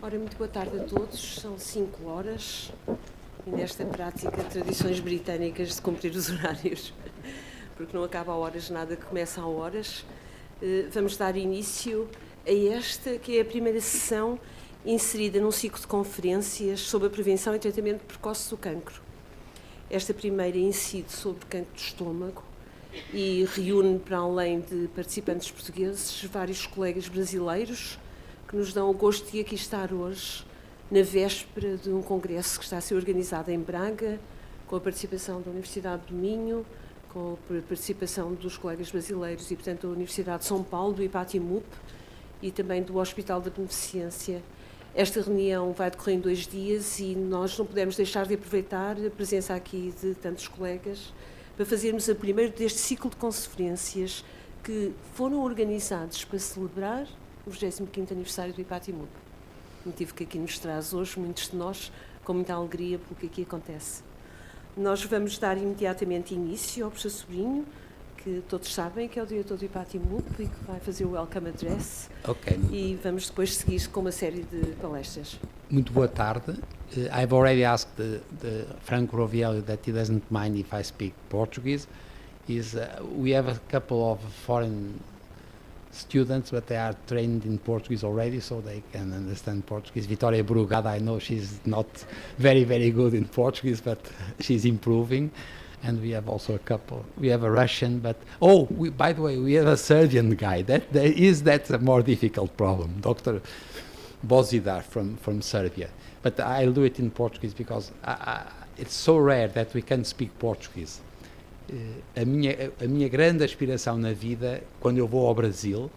Ora, muito boa tarde a todos. São 5 horas e nesta prática tradições britânicas de cumprir os horários, porque não acaba a horas, nada que começa a horas. Vamos dar início a esta, que é a primeira sessão inserida num ciclo de conferências sobre a prevenção e tratamento precoce do cancro. Esta primeira incide sobre cancro do estômago e reúne, para além de participantes portugueses, vários colegas brasileiros que nos dão o gosto de aqui estar hoje, na véspera de um congresso que está a ser organizado em Braga, com a participação da Universidade do Minho, com a participação dos colegas brasileiros e, portanto, da Universidade de São Paulo, do IPATIMUP e também do Hospital da Beneficência. Esta reunião vai decorrer em 2 dias e nós não podemos deixar de aproveitar a presença aqui de tantos colegas para fazermos o primeiro deste ciclo de conferências que foram organizados para celebrar o 25º aniversário do IPATIMUP. Motivo que aqui nos traz hoje, muitos de nós, com muita alegria pelo que aqui acontece. Nós vamos dar imediatamente início ao professor Sobrinho, que todos sabem que é o diretor do IPATIMUP e que vai fazer o Welcome Address. Okay. E vamos depois seguir com uma série de palestras. Muito boa tarde. I've already asked the Franco Roviello that he doesn't mind if I speak Portuguese. We have a couple of foreign students, but they are trained in Portuguese already, so they can understand Portuguese. Vitória Brugada, I know she's not very, very good in Portuguese, but she's improving. And we have also a couple. We have a Russian, but by the way, we have a Serbian guy. That's a more difficult problem, Dr. Bozidar from Serbia. But I'll do it in Portuguese because it's so rare that we can speak Portuguese. A minha grande aspiração na vida, quando eu vou ao Brasil,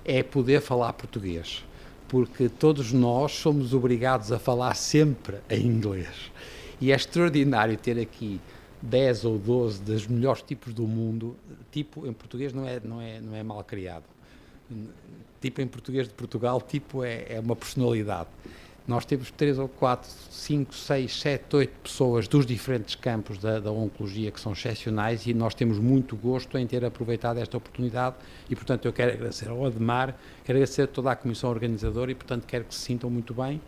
é poder falar português, porque todos nós somos obrigados a falar sempre em inglês. E é extraordinário ter aqui 10 ou 12 dos melhores tipos do mundo. Tipo em português não é mal criado. Tipo em português de Portugal, tipo é uma personalidade. Nós temos 3 ou 4, 5, 6, 7, 8 pessoas dos diferentes campos da oncologia que são excepcionais e nós temos muito gosto em ter aproveitado esta oportunidade e, portanto, eu quero agradecer ao Ademar, quero agradecer a toda a comissão organizadora e, portanto, quero que se sintam muito bem.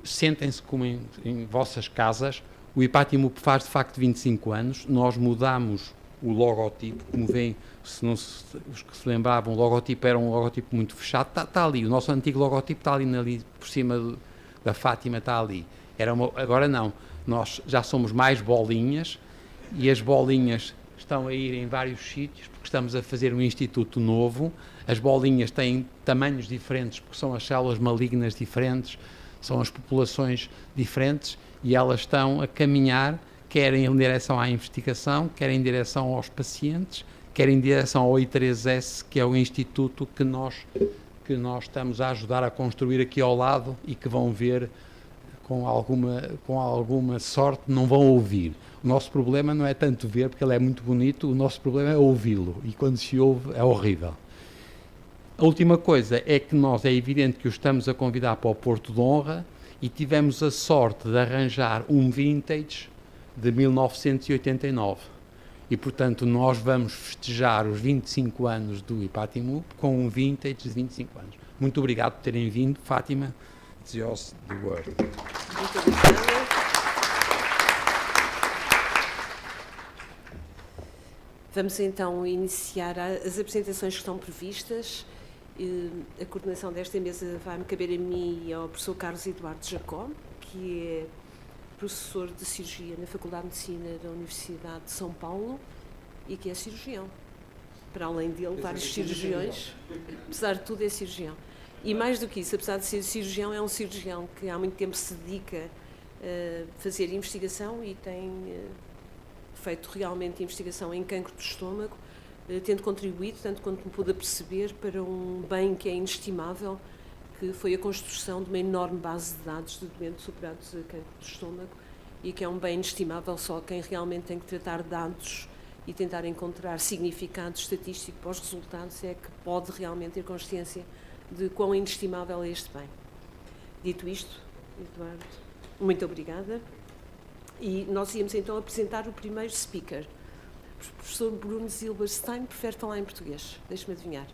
Sentem-se como em vossas casas. O IPATIMUP faz, de facto, 25 anos. Nós mudamos o logotipo, como veem, os que se lembravam, o logotipo era um logotipo muito fechado, está ali, o nosso antigo logotipo está ali por cima da Fátima, está ali. Agora não, nós já somos mais bolinhas e as bolinhas estão a ir em vários sítios porque estamos a fazer um instituto novo. As bolinhas têm tamanhos diferentes porque são as células malignas diferentes, são as populações diferentes e elas estão a caminhar, quer em direção à investigação, quer em direção aos pacientes, quer em direção ao I3S, que é o instituto que nós estamos a ajudar a construir aqui ao lado e que vão ver com alguma sorte, não vão ouvir. O nosso problema não é tanto ver, porque ele é muito bonito, o nosso problema é ouvi-lo, e quando se ouve é horrível. A última coisa é que é evidente que o estamos a convidar para o Porto de Honra e tivemos a sorte de arranjar um vintage de 1989 e, portanto, nós vamos festejar os 25 anos do IPATIMUP com um vintage de 25 anos. Muito obrigado por terem vindo. Fátima, it's yours, the word. Muito obrigada. Vamos então iniciar as apresentações que estão previstas. A coordenação desta mesa vai-me caber a mim e ao professor Carlos Eduardo Jacó, que é professor de cirurgia na Faculdade de Medicina da Universidade de São Paulo e que é cirurgião. Para além dele, vários cirurgiões, apesar de tudo é cirurgião. E mais do que isso, apesar de ser cirurgião, é um cirurgião que há muito tempo se dedica a fazer investigação e tem feito realmente investigação em cancro do estômago, tendo contribuído, tanto quanto me pude perceber, para um bem que é inestimável, que foi a construção de uma enorme base de dados de doentes operados a cancro do estômago e que é um bem inestimável. Só quem realmente tem que tratar dados e tentar encontrar significado estatístico para os resultados é que pode realmente ter consciência de quão inestimável é este bem. Dito isto, Eduardo, muito obrigada. E nós íamos então apresentar o primeiro speaker. O professor Bruno Zilberstein prefere falar em português. Deixe-me adivinhar.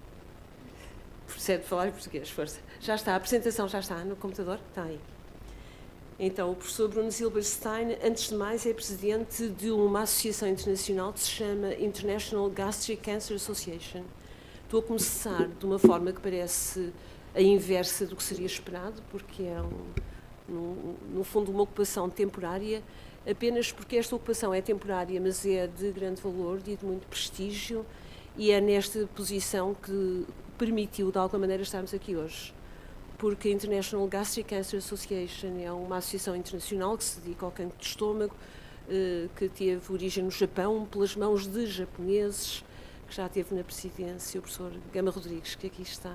Prefere falar em português, força. Já está, a apresentação já está no computador? Está aí. Então, o professor Bruno Zilberstein, antes de mais, é presidente de uma associação internacional que se chama International Gastric Cancer Association. Estou a começar de uma forma que parece a inversa do que seria esperado, porque é, no fundo, uma ocupação temporária, apenas porque esta ocupação é temporária, mas é de grande valor e de muito prestígio, e é nesta posição que permitiu, de alguma maneira, estarmos aqui hoje. Porque a International Gastric Cancer Association é uma associação internacional que se dedica ao cancro de estômago, que teve origem no Japão, pelas mãos de japoneses, que já teve na presidência o professor Gama Rodrigues, que aqui está,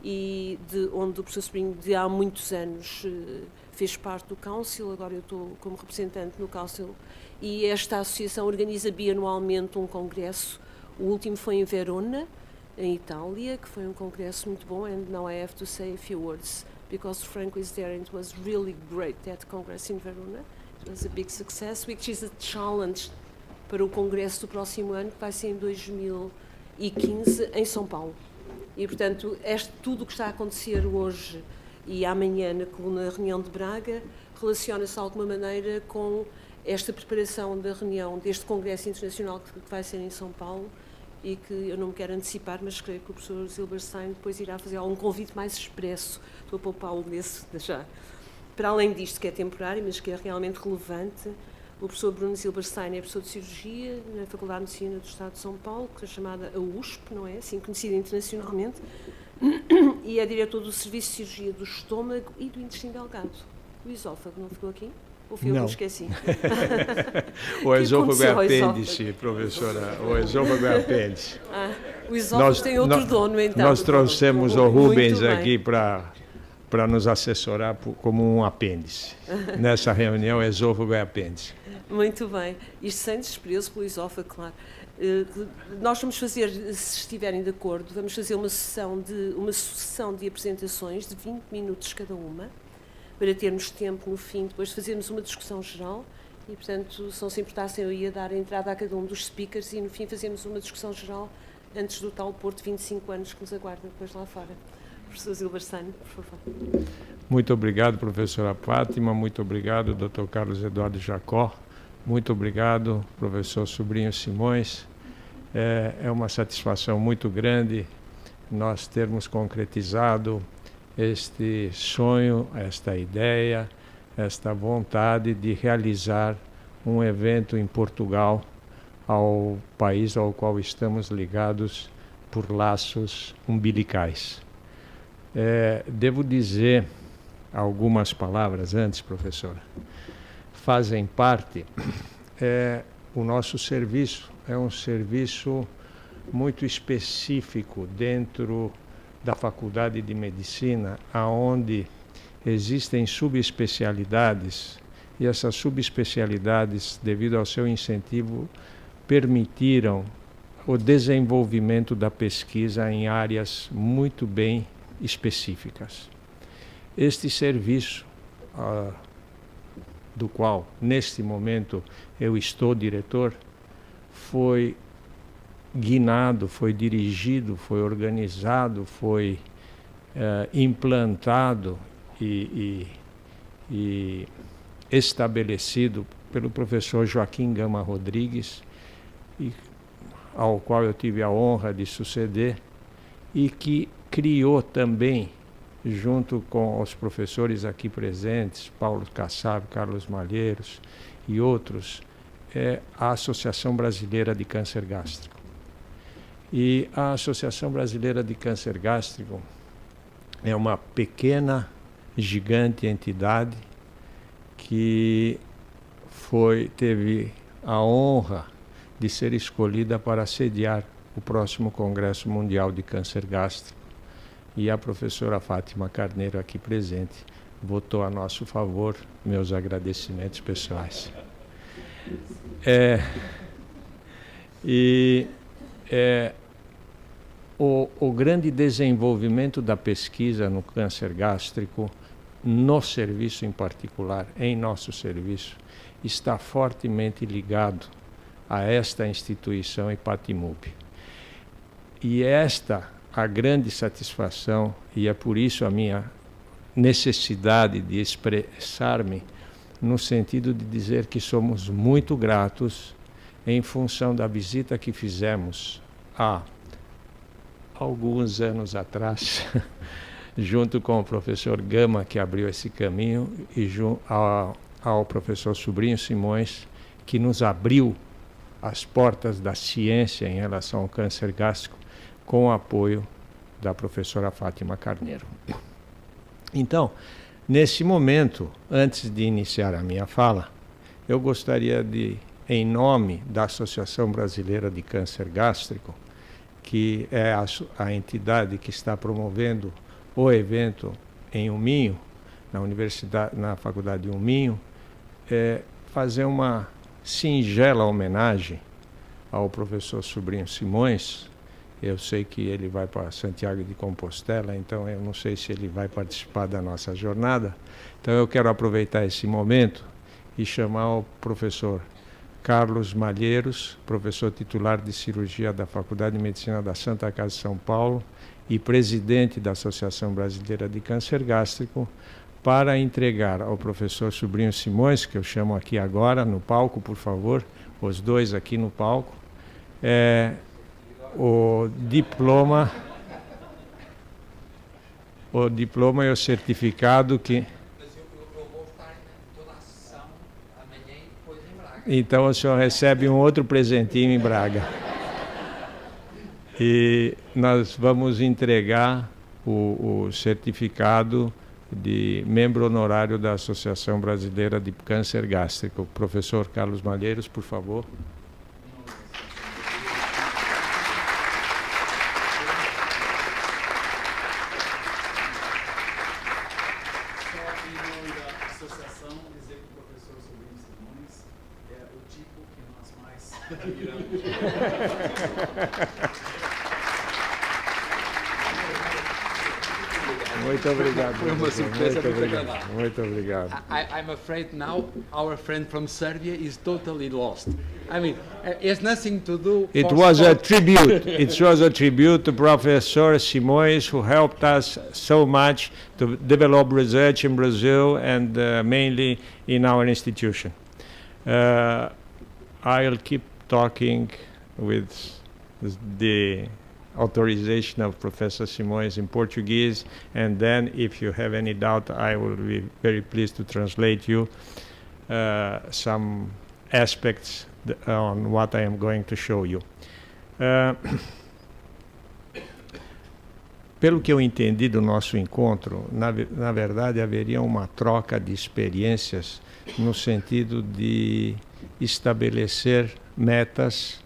e onde o professor Sobrinho, de há muitos anos, fez parte do Council. Agora eu estou como representante no Council, e esta associação organiza bianualmente um congresso. O último foi em Verona, em Itália, que foi um congresso muito bom, and now I have to say a few words, because Franco is there, and it was really great, that congress in Verona. It was a big success, which is a challenge para o congresso do próximo ano, que vai ser em 2015, em São Paulo. E, portanto, tudo o que está a acontecer hoje e amanhã na reunião de Braga relaciona-se de alguma maneira com esta preparação da reunião deste congresso internacional que vai ser em São Paulo, e que eu não me quero antecipar, mas creio que o professor Zilberstein depois irá fazer algum convite mais expresso. Estou a poupá-lo desse já. Para além disto, que é temporário, mas que é realmente relevante, o professor Bruno Zilberstein é professor de cirurgia na Faculdade de Medicina do Estado de São Paulo, que é chamada a USP, não é? Assim conhecida internacionalmente, e é diretor do Serviço de Cirurgia do Estômago e do Intestino Delgado. O esófago não ficou aqui? Ou fui eu que me esqueci? O esôfago é apêndice, professora. O esôfago é apêndice. O esófago tem outro dono, então. Nós trouxemos o Rubens aqui para nos assessorar como um apêndice. Nessa reunião, o esôfago é apêndice. Muito bem. Isto sem desprezo pelo esófago, claro. Nós vamos fazer, se estiverem de acordo, vamos fazer uma sucessão de apresentações de 20 minutos cada uma, para termos tempo no fim, depois fazermos uma discussão geral, e, portanto, se não se importassem, eu ia dar a entrada a cada um dos speakers e, no fim, fazemos uma discussão geral antes do tal Porto de 25 anos que nos aguarda depois lá fora. Professor Zilberstein, por favor. Muito obrigado, professora Fátima, muito obrigado, Dr. Carlos Eduardo Jacó, muito obrigado, professor Sobrinho Simões. É uma satisfação muito grande nós termos concretizado este sonho, esta ideia, esta vontade de realizar um evento em Portugal, ao país ao qual estamos ligados por laços umbilicais. Devo dizer algumas palavras antes, professora. Fazem parte, o nosso serviço é um serviço muito específico dentro da Faculdade de Medicina, aonde existem subespecialidades, e essas subespecialidades, devido ao seu incentivo, permitiram o desenvolvimento da pesquisa em áreas muito bem específicas. Este serviço, do qual, neste momento, eu estou diretor, foi guinado, foi dirigido, foi organizado, foi implantado e estabelecido pelo professor Joaquim Gama Rodrigues, ao qual eu tive a honra de suceder, e que criou também, junto com os professores aqui presentes, Paulo Kassab, Carlos Malheiros e outros, a Associação Brasileira de Câncer Gástrico. E a Associação Brasileira de Câncer Gástrico é uma pequena, gigante entidade que teve a honra de ser escolhida para sediar o próximo Congresso Mundial de Câncer Gástrico. E a professora Fátima Carneiro, aqui presente, votou a nosso favor. Meus agradecimentos pessoais. O grande desenvolvimento da pesquisa no câncer gástrico, no serviço em particular, em nosso serviço, está fortemente ligado a esta instituição IPATIMUP. E esta a grande satisfação, e é por isso a minha necessidade de expressar-me no sentido de dizer que somos muito gratos em função da visita que fizemos há alguns anos atrás, junto com o professor Gama, que abriu esse caminho, e ao professor Sobrinho Simões, que nos abriu as portas da ciência em relação ao câncer gástrico, com o apoio da professora Fátima Carneiro. Então, nesse momento, antes de iniciar a minha fala, eu gostaria de, em nome da Associação Brasileira de Câncer Gástrico, que é a entidade que está promovendo o evento em Uminho, na Faculdade de Uminho, fazer uma singela homenagem ao professor Sobrinho Simões. Eu sei que ele vai para Santiago de Compostela, então eu não sei se ele vai participar da nossa jornada. Então eu quero aproveitar esse momento e chamar o professor Carlos Malheiros, professor titular de cirurgia da Faculdade de Medicina da Santa Casa de São Paulo e presidente da Associação Brasileira de Câncer Gástrico, para entregar ao professor Sobrinho Simões, que eu chamo aqui agora no palco, por favor, os dois aqui no palco, o diploma e o certificado que... Então o senhor recebe um outro presentinho em Braga. E nós vamos entregar o certificado de membro honorário da Associação Brasileira de Câncer Gástrico. Professor Carlos Malheiros, por favor. Muito obrigado. Foi uma surpresa muito agradável. Muito obrigado. I'm afraid now our friend from Serbia is totally lost. I mean, it has nothing to do. It was a tribute. It was a tribute to Professor Simões, who helped us so much to develop research in Brazil and mainly in our institution. I'll keep talking with the authorization of Professor Simões in Portuguese, and then if you have any doubt, I will be very pleased to translate you some aspects on what I am going to show you. Pelo que eu entendi do nosso encontro, na verdade haveria uma troca de experiências no sentido de estabelecer metas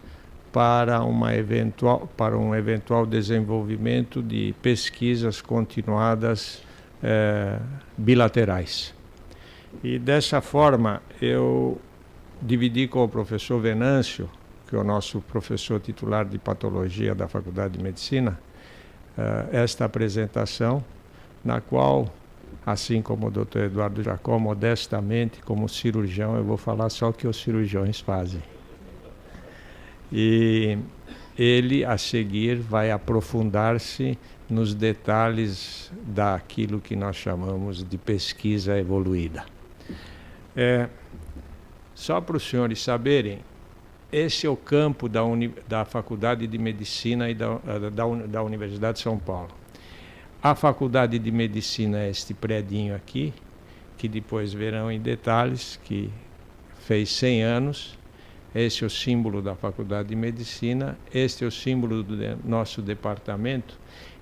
para um eventual desenvolvimento de pesquisas continuadas bilaterais. E dessa forma eu dividi com o professor Venâncio, que é o nosso professor titular de patologia da Faculdade de Medicina, esta apresentação, na qual, assim como o Dr. Eduardo Jacó, modestamente, como cirurgião, eu vou falar só o que os cirurgiões fazem. E ele, a seguir, vai aprofundar-se nos detalhes daquilo que nós chamamos de pesquisa evoluída. Só para os senhores saberem, esse é o campo da Faculdade de Medicina e da Universidade de São Paulo. A Faculdade de Medicina é este predinho aqui, que depois verão em detalhes, que fez 100 anos. Esse é o símbolo da Faculdade de Medicina, este é o símbolo do nosso departamento.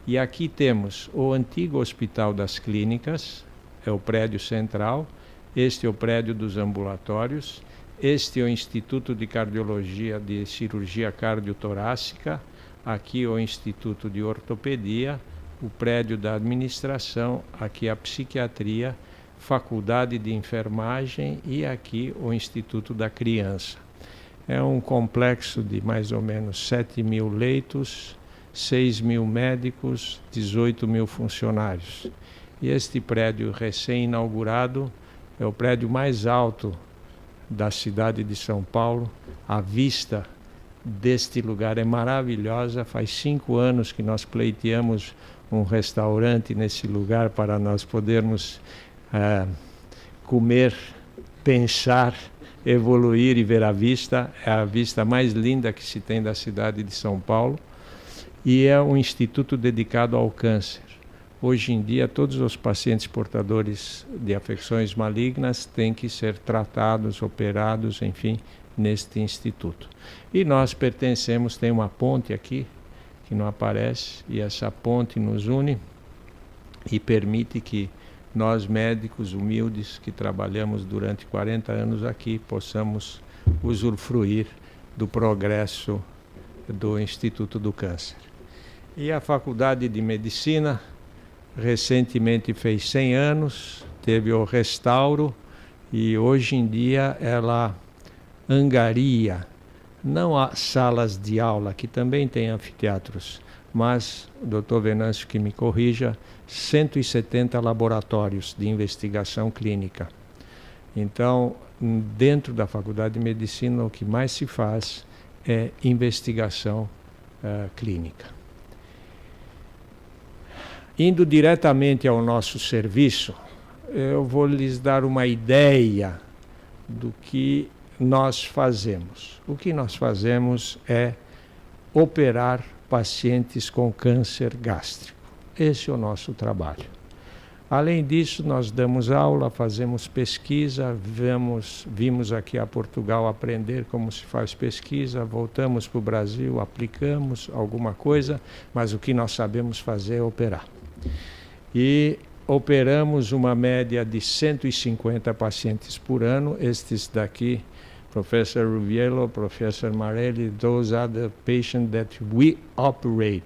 E aqui temos o antigo Hospital das Clínicas, é o prédio central, este é o prédio dos ambulatórios, este é o Instituto de Cardiologia de Cirurgia Cardiotorácica, aqui o Instituto de Ortopedia, o prédio da administração, aqui a psiquiatria, Faculdade de Enfermagem e aqui o Instituto da Criança. É um complexo de mais ou menos 7.000 leitos, 6.000 médicos, 18.000 da cidade de São Paulo. A vista deste lugar é maravilhosa. Faz 5 anos que nós pleiteamos um restaurante nesse lugar para nós podermos comer, pensar, evoluir e ver a vista. É a vista mais linda que se tem da cidade de São Paulo. E é um instituto dedicado ao câncer. Hoje em dia, todos os pacientes portadores de afecções malignas têm que ser tratados, operados, enfim, neste instituto. E nós pertencemos, tem uma ponte aqui, que não aparece, e essa ponte nos une e permite que nós, médicos humildes, que trabalhamos durante 40 anos aqui, possamos usufruir do progresso do Instituto do Câncer. E a Faculdade de Medicina recentemente fez 100 anos, teve o restauro, e hoje em dia ela angaria, não há salas de aula, que também tem anfiteatros, mas, o doutor Venâncio que me corrija, 170 laboratórios de investigação clínica. Então, dentro da Faculdade de Medicina, o que mais se faz é investigação clínica. Indo diretamente ao nosso serviço, eu vou lhes dar uma ideia do que nós fazemos. O que nós fazemos é operar pacientes com câncer gástrico. Esse é o nosso trabalho. Além disso, nós damos aula, fazemos pesquisa, vimos aqui a Portugal aprender como se faz pesquisa, voltamos para o Brasil, aplicamos alguma coisa, mas o que nós sabemos fazer é operar. E operamos uma média de 150 pacientes por ano. Estes daqui, Professor Roviello, Professor Marelli, those are the patients that we operate.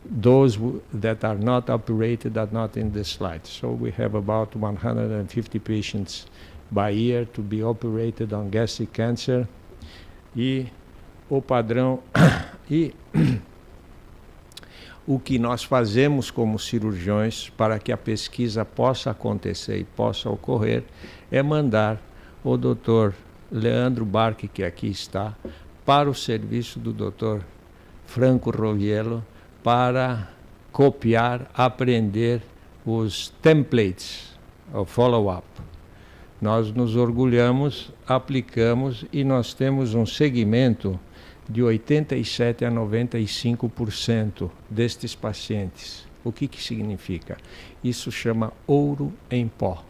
Those that are not operated are not in the slide. So we have about 150 patients by year to be operated on gastric cancer. E o padrão e o que nós fazemos como cirurgiões para que a pesquisa possa acontecer e possa ocorrer é mandar o Dr. Leandro Barque, que aqui está, para o serviço do Dr. Franco Roviello, para copiar, aprender os templates, o follow-up. Nós nos orgulhamos, aplicamos e nós temos um segmento de 87% a 95% destes pacientes. O que significa? Isso chama ouro em pó.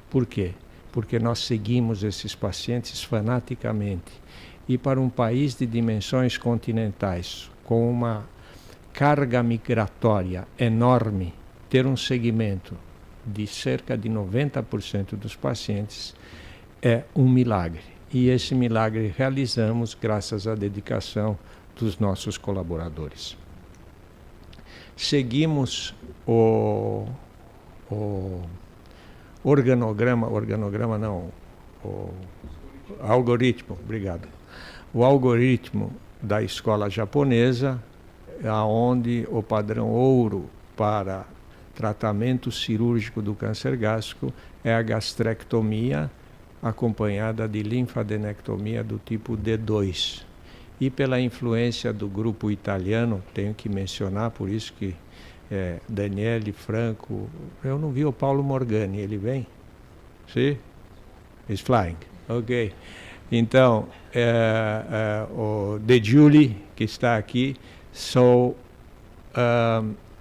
Por quê? Porque nós seguimos esses pacientes fanaticamente. E para um país de dimensões continentais, com uma carga migratória enorme, ter um segmento de cerca de 90% dos pacientes é um milagre. E esse milagre realizamos graças à dedicação dos nossos colaboradores. Seguimos o algoritmo, obrigado. O algoritmo da escola japonesa, aonde o padrão ouro para tratamento cirúrgico do câncer gástrico é a gastrectomia, acompanhada de linfadenectomia do tipo D2. E pela influência do grupo italiano, tenho que mencionar, por isso que Daniele, Franco, eu não vi o Paulo Morgani, ele vem? Sim? He's flying. Ok. Então, o De Giuli, que está aqui,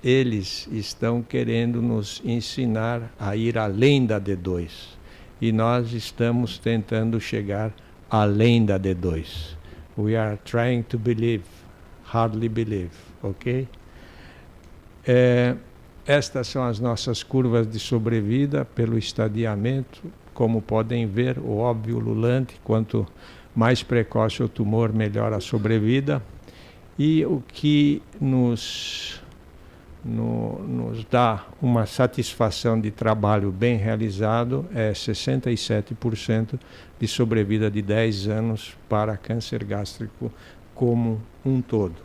eles estão querendo nos ensinar a ir além da D2. E nós estamos tentando chegar além da D2. We are trying to believe, hardly believe, ok? Estas são as nossas curvas de sobrevida pelo estadiamento. Como podem ver, o óbvio ululante, quanto mais precoce o tumor, melhor a sobrevida. E o que nos dá uma satisfação de trabalho bem realizado é 67% de sobrevida de 10 anos para câncer gástrico como um todo.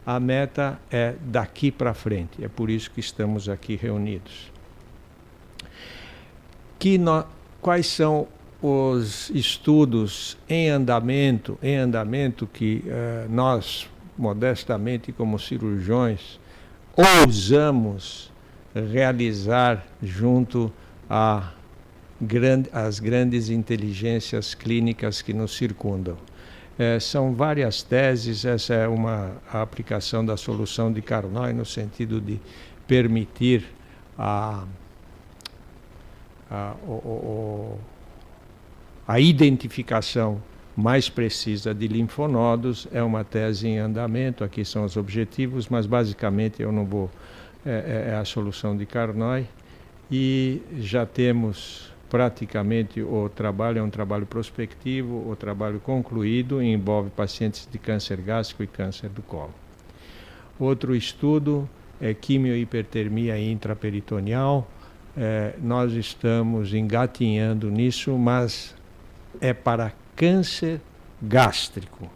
A meta é daqui para frente, é por isso que estamos aqui reunidos. Quais são os estudos em andamento que nós, modestamente como cirurgiões, ousamos realizar junto às grandes inteligências clínicas que nos circundam. São várias teses, essa é a aplicação da solução de Carnoy no sentido de permitir a identificação mais precisa de linfonodos, é uma tese em andamento, aqui são os objetivos, mas basicamente eu não vou, é a solução de Carnoy, e já temos praticamente o trabalho, é um trabalho prospectivo, o trabalho concluído, envolve pacientes de câncer gástrico e câncer do colo. Outro estudo é quimiohipertermia intraperitoneal, nós estamos engatinhando nisso, mas é para câncer gástrico.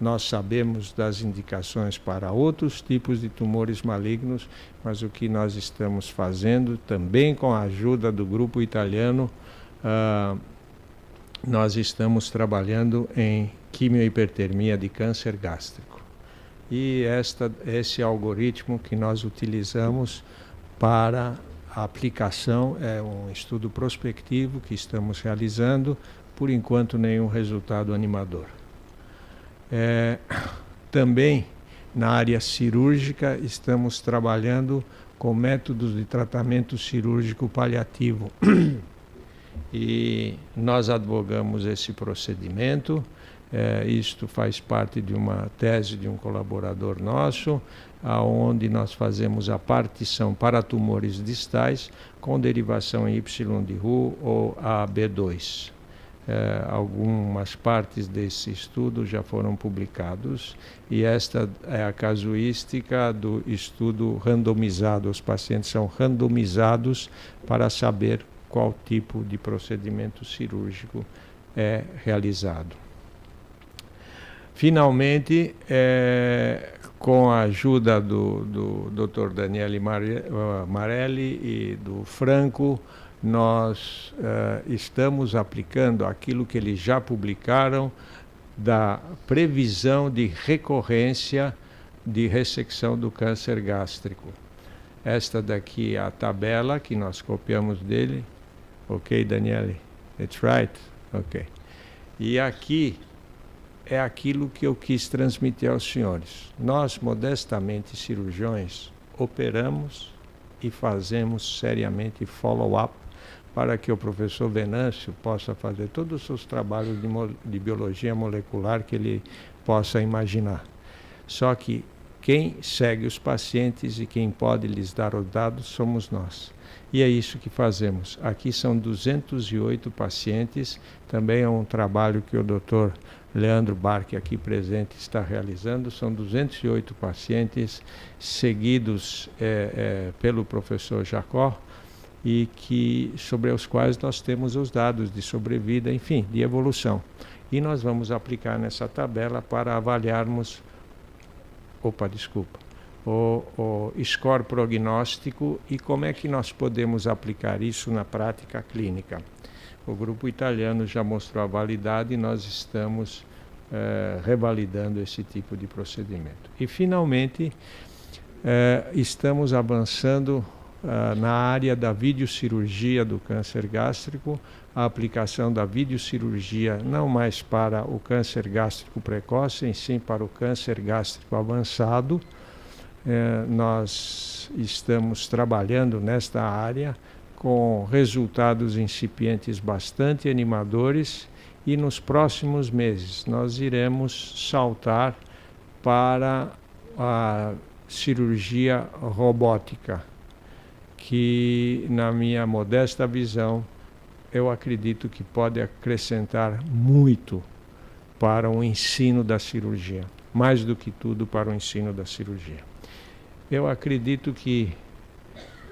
Nós sabemos das indicações para outros tipos de tumores malignos, mas o que nós estamos fazendo, também com a ajuda do grupo italiano, nós estamos trabalhando em quimiohipertermia de câncer gástrico. E esse algoritmo que nós utilizamos para a aplicação é um estudo prospectivo que estamos realizando, por enquanto nenhum resultado animador. Também na área cirúrgica estamos trabalhando com métodos de tratamento cirúrgico paliativo e nós advogamos esse procedimento. Isto faz parte de uma tese de um colaborador nosso, onde nós fazemos a partição para tumores distais com derivação em Y de Roux ou AB2. Algumas partes desse estudo já foram publicados e esta é a casuística do estudo randomizado. Os pacientes são randomizados para saber qual tipo de procedimento cirúrgico é realizado. Finalmente, com a ajuda do Dr. Daniele Marelli e do Franco, nós estamos aplicando aquilo que eles já publicaram da previsão de recorrência de ressecção do câncer gástrico. Esta daqui é a tabela que nós copiamos dele. Ok, Daniele? That's right? Ok. E aqui é aquilo que eu quis transmitir aos senhores. Nós, modestamente cirurgiões, operamos e fazemos seriamente follow-up para que o professor Venâncio possa fazer todos os seus trabalhos de biologia molecular que ele possa imaginar. Só que quem segue os pacientes e quem pode lhes dar os dados somos nós. E é isso que fazemos. Aqui são 208 pacientes, também é um trabalho que o Dr. Leandro Barque, aqui presente, está realizando. São 208 pacientes seguidos pelo professor Jacó, e sobre os quais nós temos os dados de sobrevida, enfim, de evolução. E nós vamos aplicar nessa tabela para avaliarmos o score prognóstico e como é que nós podemos aplicar isso na prática clínica. O grupo italiano já mostrou a validade e nós estamos revalidando esse tipo de procedimento. E, finalmente, estamos avançando na área da videocirurgia do câncer gástrico, a aplicação da videocirurgia não mais para o câncer gástrico precoce, em sim para o câncer gástrico avançado. Nós estamos trabalhando nesta área com resultados incipientes bastante animadores e nos próximos meses nós iremos saltar para a cirurgia robótica, que, na minha modesta visão, eu acredito que pode acrescentar muito para o ensino da cirurgia, mais do que tudo para o ensino da cirurgia. Eu acredito que,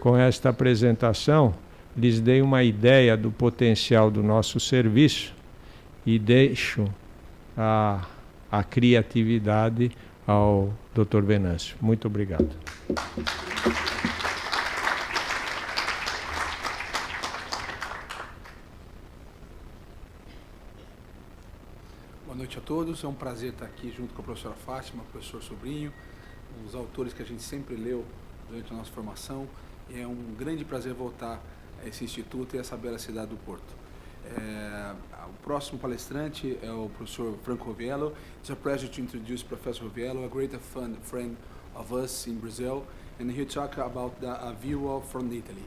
com esta apresentação, lhes dei uma ideia do potencial do nosso serviço e deixo a criatividade ao Dr. Venâncio. Muito obrigado. todos. É um prazer estar aqui junto com a professora Fátima, o professor Sobrinho, os autores que a gente sempre leu durante a nossa formação. É um grande prazer voltar a esse instituto e a essa bela cidade do Porto. O próximo palestrante é o professor Franco Roviello. It's a pleasure to introduce Professor Roviello, a great friend of us in Brazil, and he'll talk about a view from Italy.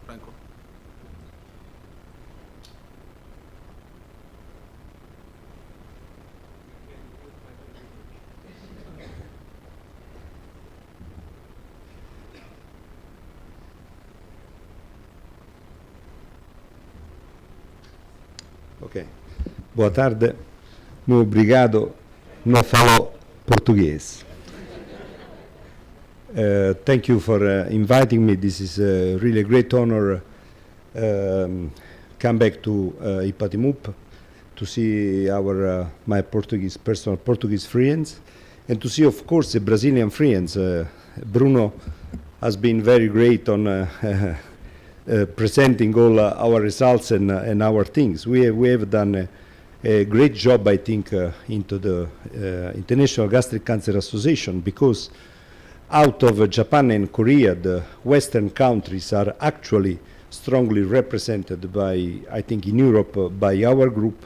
Franco. Ok. Boa tarde. Muito obrigado. Não falo português. Thank you for inviting me. This is a really great honor. Come back to IPATIMUP to see my personal Portuguese friends, and to see, of course, the Brazilian friends. Bruno has been very great on presenting all our results and our things. We have done a great job, I think, into the International Gastric Cancer Association, because out of Japan and Korea, the Western countries are actually strongly represented by, I think, in Europe by our group,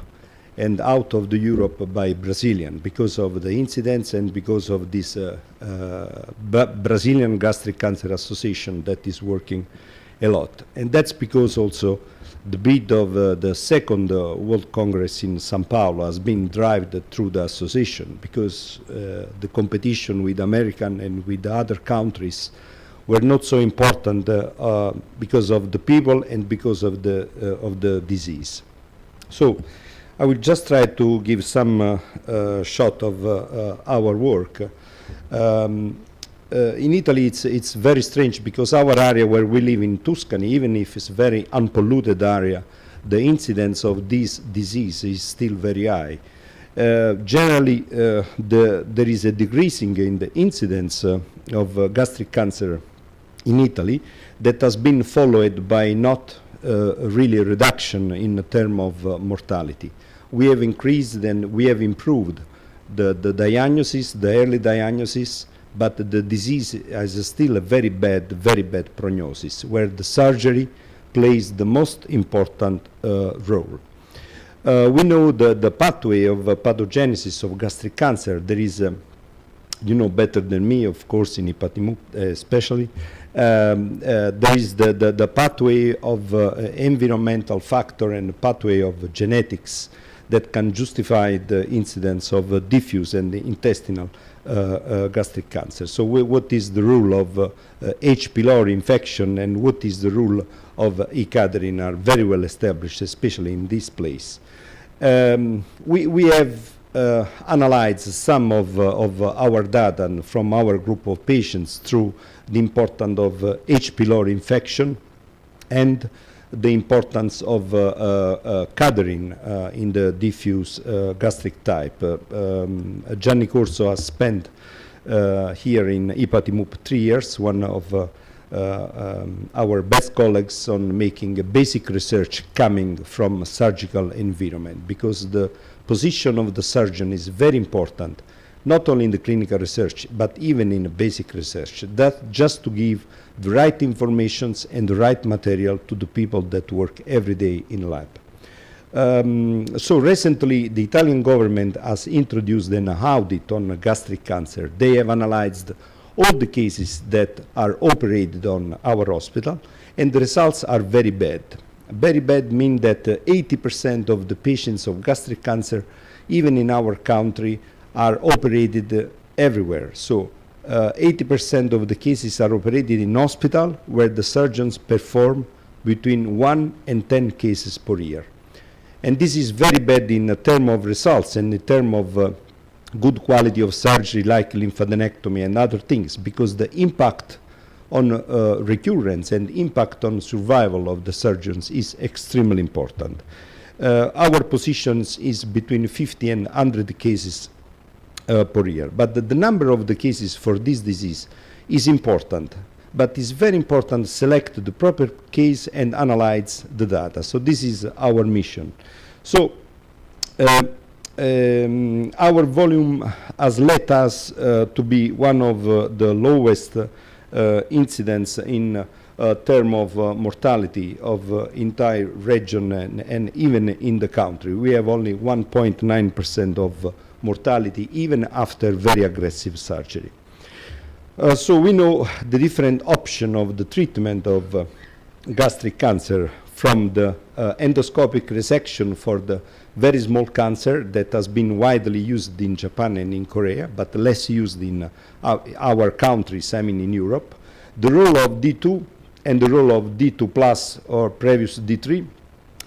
and out of the Europe by Brazilian, because of the incidents and because of this Brazilian Gastric Cancer Association that is working a lot. And that's because also the bid of the second World Congress in São Paulo has been driven through the association, because the competition with American and with other countries were not so important because of the people and because of the disease. So I will just try to give some shot of our work. In Italy, it's very strange, because our area where we live in Tuscany, even if it's a very unpolluted area, the incidence of this disease is still very high. Generally, there is a decreasing in the incidence of gastric cancer in Italy that has been followed by not really a reduction in terms of mortality. We have increased and we have improved the diagnosis, the early diagnosis, but the disease has still a very bad prognosis, where the surgery plays the most important role. We know the pathway of pathogenesis of gastric cancer. There is, you know better than me, of course, in IPATIMUP especially, there is the pathway of environmental factor and the pathway of genetics that can justify the incidence of diffuse and intestinal gastric cancer. So what is the rule of H. pylori infection and what is the rule of E. cadherin are very well established, especially in this place. We have analyzed some of our data from our group of patients through the importance of H. pylori infection and the importance of cadherin in the diffuse gastric type. Gianni Corso has spent here in IPATIMUP 3 years, one of our best colleagues, on making a basic research coming from surgical environment, because the position of the surgeon is very important, not only in the clinical research, but even in basic research. That just to give the right informations and the right material to the people that work every day in lab. So recently, the Italian government has introduced an audit on gastric cancer. They have analyzed all the cases that are operated on our hospital, and the results are very bad. Very bad mean that 80% of the patients of gastric cancer, even in our country, are operated everywhere. So 80% of the cases are operated in hospital, where the surgeons perform between 1 and 10 cases per year. And this is very bad in terms of results and in terms of good quality of surgery, like lymphadenectomy and other things, because the impact on recurrence and impact on survival of the surgeons is extremely important. Our positions is between 50 and 100 cases per year. But the number of the cases for this disease is important, but it's very important to select the proper case and analyze the data. So this is our mission. So our volume has led us to be one of the lowest incidents in term of mortality of entire region and even in the country. We have only 1.9% of mortality even after very aggressive surgery. So we know the different option of the treatment of gastric cancer, from the endoscopic resection for the very small cancer that has been widely used in Japan and in Korea, but less used in our countries, I mean in Europe. The role of D2 and the role of D2 plus or previous D3,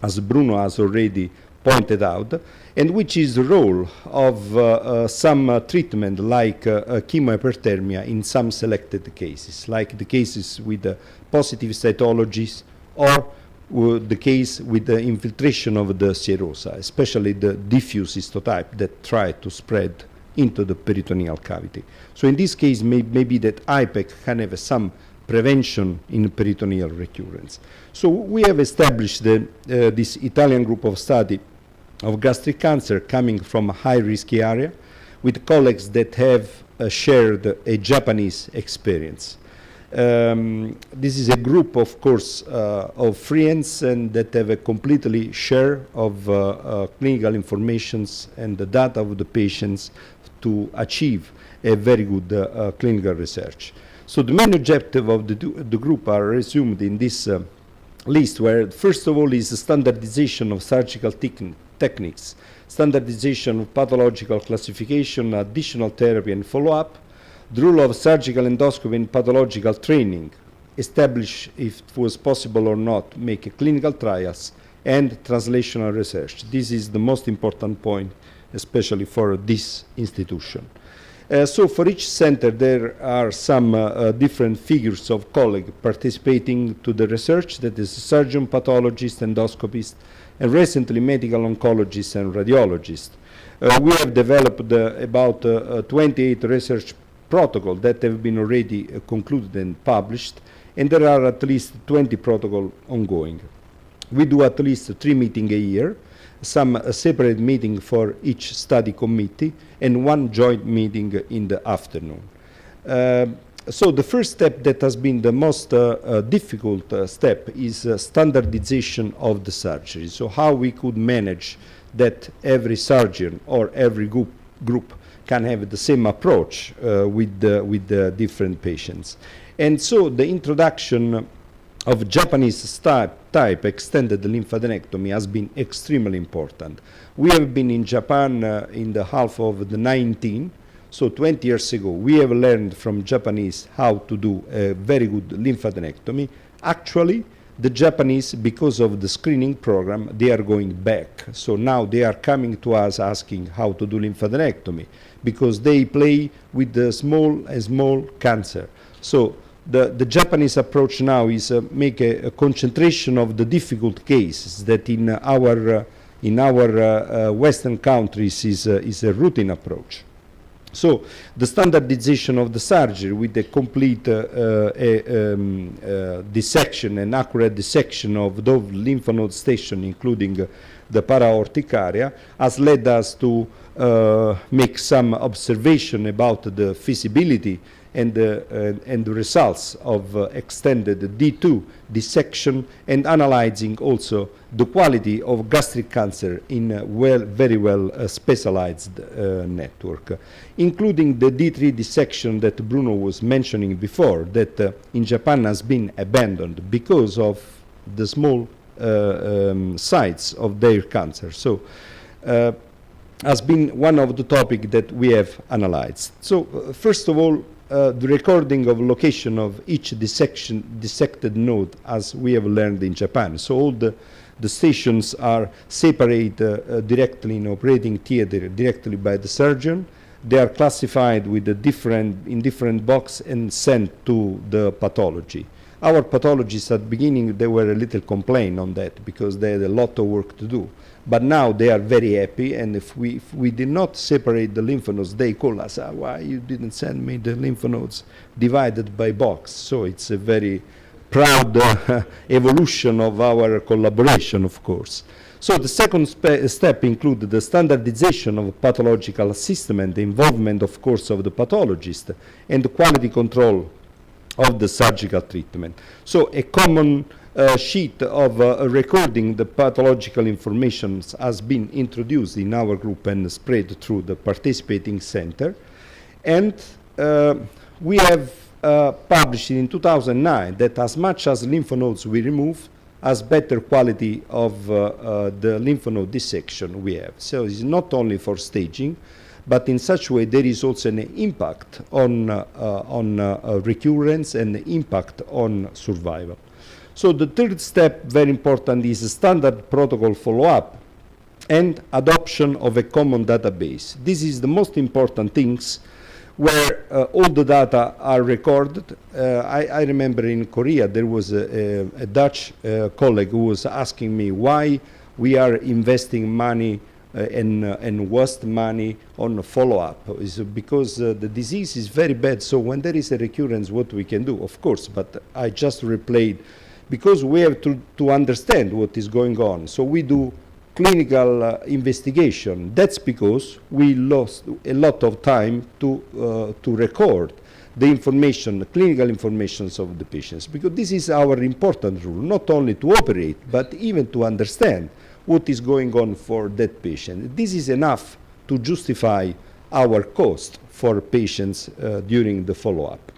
as Bruno has already pointed out, and which is the role of some treatment like chemohyperthermia in some selected cases, like the cases with positive cytologies or the case with the infiltration of the serosa, especially the diffuse histotype that try to spread into the peritoneal cavity. So in this case, maybe that IPEC can have some prevention in peritoneal recurrence. So we have established this Italian group of study of gastric cancer coming from a high-risk area with colleagues that have shared a Japanese experience. This is a group, of course, of friends and that have a completely share of clinical informations and the data of the patients to achieve a very good clinical research. So the main objective of the group are resumed in this list, where first of all is the standardization of surgical techniques, standardization of pathological classification, additional therapy and follow-up, the role of surgical endoscopy in pathological training, establish if it was possible or not, make clinical trials, and translational research. This is the most important point, especially for this institution. So for each center, there are some different figures of colleagues participating to the research, that is surgeon, pathologist, endoscopist, and recently medical oncologists and radiologists. We have developed about 28 research protocols that have been already concluded and published, and there are at least 20 protocols ongoing. We do at least 3 meetings a year, some separate meeting for each study committee, and 1 joint meeting in the afternoon. So the first step that has been the most difficult step is standardization of the surgery. So how we could manage that every surgeon or every group can have the same approach with the different patients. And so the introduction of Japanese type extended lymphadenectomy has been extremely important. We have been in Japan in the half of the 19, so 20 years ago. We have learned from Japanese how to do a very good lymphadenectomy. Actually, the Japanese, because of the screening program, they are going back. So now they are coming to us asking how to do lymphadenectomy, because they play with the small cancer. So the Japanese approach now is make a concentration of the difficult cases that in our Western countries is a routine approach. So the standardization of the surgery with the complete dissection and accurate dissection of those lymph node stations, including the para-aortic area, has led us to make some observation about the feasibility and the results of extended D2 dissection, and analyzing also the quality of gastric cancer in a very well specialized network, including the D3 dissection that Bruno was mentioning before, that in Japan has been abandoned because of the small size of their cancer. So has been one of the topics that we have analyzed. So first of all, the recording of location of each dissected node, as we have learned in Japan. So all the stations are separated directly in operating theater, directly by the surgeon. They are classified with in different box and sent to the pathology. Our pathologists at the beginning, they were a little complaint on that because they had a lot of work to do. But now they are very happy, and if we did not separate the lymph nodes, they call us, why you didn't send me the lymph nodes divided by box? So it's a very proud evolution of our collaboration, of course. So the second step included the standardization of pathological system and the involvement, of course, of the pathologist and the quality control of the surgical treatment. So a common sheet of recording the pathological information has been introduced in our group and spread through the participating center. And we have published in 2009 that as much as lymph nodes we remove, as better quality of the lymph node dissection we have. So it's not only for staging, but in such a way there is also an impact on recurrence and impact on survival. So the third step, very important, is a standard protocol follow-up and adoption of a common database. This is the most important things where all the data are recorded. I remember in Korea there was a Dutch colleague who was asking me why we are investing money and waste money on follow-up. Is because the disease is very bad, so when there is a recurrence, what we can do? Of course, but I just replayed, because we have to understand what is going on. So we do clinical investigation. That's because we lost a lot of time to record the information, the clinical informations of the patients, because this is our important rule, not only to operate, but even to understand what is going on for that patient. This is enough to justify our cost for patients during the follow-up.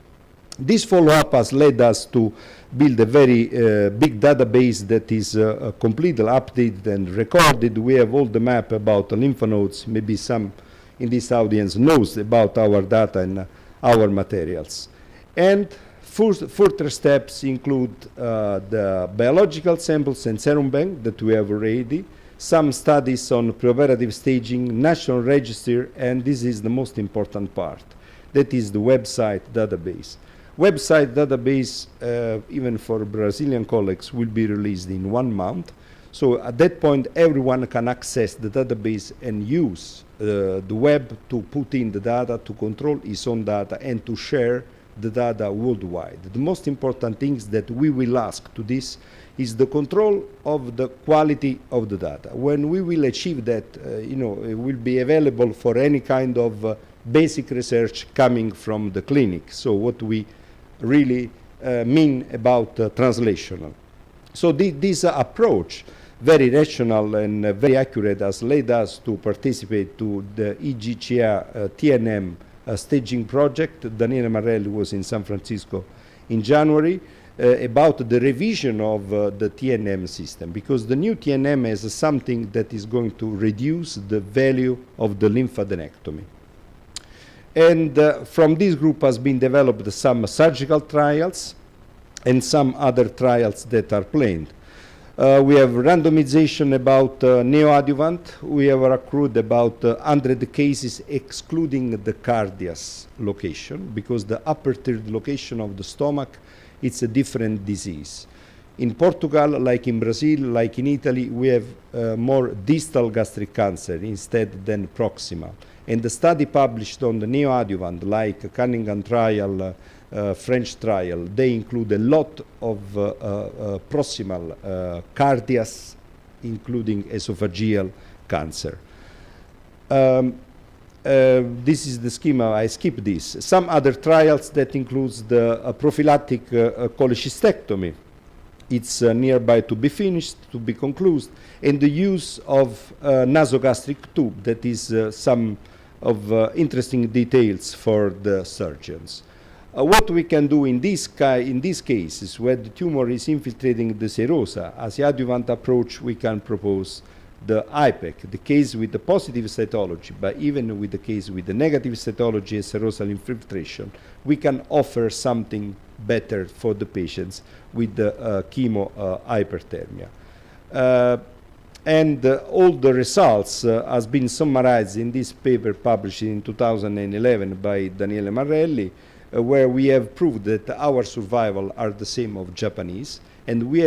This follow-up has led us to build a very big database that is completely updated and recorded. We have all the map about the lymph nodes. Maybe some in this audience knows about our data and our materials. And further steps include the biological samples and serum bank that we have already, some studies on preoperative staging, national register, and this is the most important part. That is the website database. Website database, even for Brazilian colleagues, will be released in 1 month. So at that point, everyone can access the database and use the web to put in the data, to control his own data, and to share the data worldwide. The most important things that we will ask to this is the control of the quality of the data. When we will achieve that, it will be available for any kind of basic research coming from the clinic. So what we really mean about translational. So this approach, very rational and very accurate, has led us to participate to the EGCA TNM staging project. Daniele Marrelli was in San Francisco in January about the revision of the TNM system, because the new TNM is something that is going to reduce the value of the lymphadenectomy. And from this group has been developed some surgical trials and some other trials that are planned. We have randomization about neoadjuvant. We have accrued about 100 cases excluding the cardiac location, because the upper third location of the stomach, it's a different disease. In Portugal, like in Brazil, like in Italy, we have more distal gastric cancer instead than proximal. And the study published on the neoadjuvant, like Cunningham trial, French trial, they include a lot of proximal cardiac, including esophageal cancer. This is the schema. I skip this. Some other trials that includes the prophylactic cholecystectomy. It's nearby to be finished, to be concluded, and the use of nasogastric tube. That is some of interesting details for the surgeons. What we can do in these cases where the tumor is infiltrating the serosa, as the adjuvant approach, we can propose the IPEC, the case with the positive cytology, but even with the case with the negative cytology and serosal infiltration, we can offer something better for the patients with the chemo hyperthermia. And all the results has been summarized in this paper published in 2011 by Daniele Marrelli, where we have proved that our survival are the same of Japanese, and we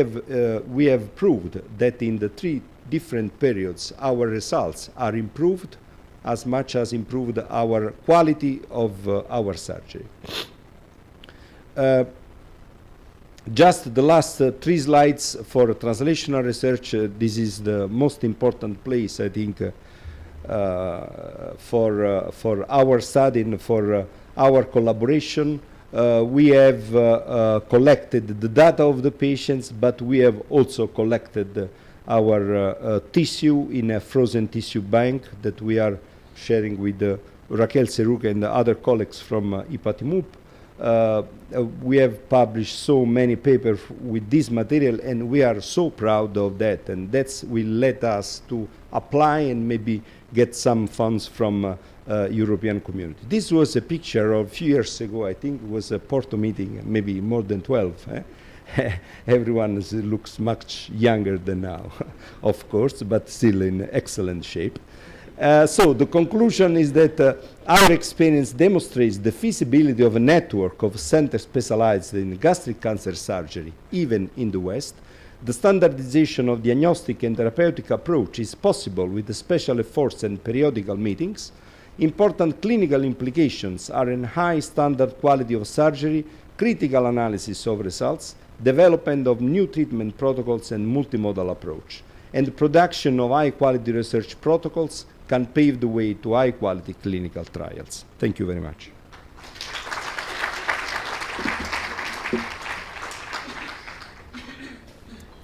have proved that in the 3 different periods our results are improved as much as improved our quality of our surgery. Just the last 3 slides for translational research. This is the most important place, I think, for our study and for our collaboration. We have collected the data of the patients, but we have also collected our tissue in a frozen tissue bank that we are sharing with Raquel Seruca and the other colleagues from IPATIMUP. We have published so many papers with this material, and we are so proud of that, and that will let us to apply and maybe get some funds from European community. This was a picture of a few years ago. I think it was a Porto meeting, maybe more than 12. Everyone looks much younger than now, of course, but still in excellent shape. So the conclusion is that our experience demonstrates the feasibility of a network of centers specialized in gastric cancer surgery, even in the West. The standardization of diagnostic and therapeutic approach is possible with the special efforts and periodical meetings. Important clinical implications are in high standard quality of surgery, critical analysis of results, development of new treatment protocols and multimodal approach. And the production of high-quality research protocols can pave the way to high-quality clinical trials. Thank you very much.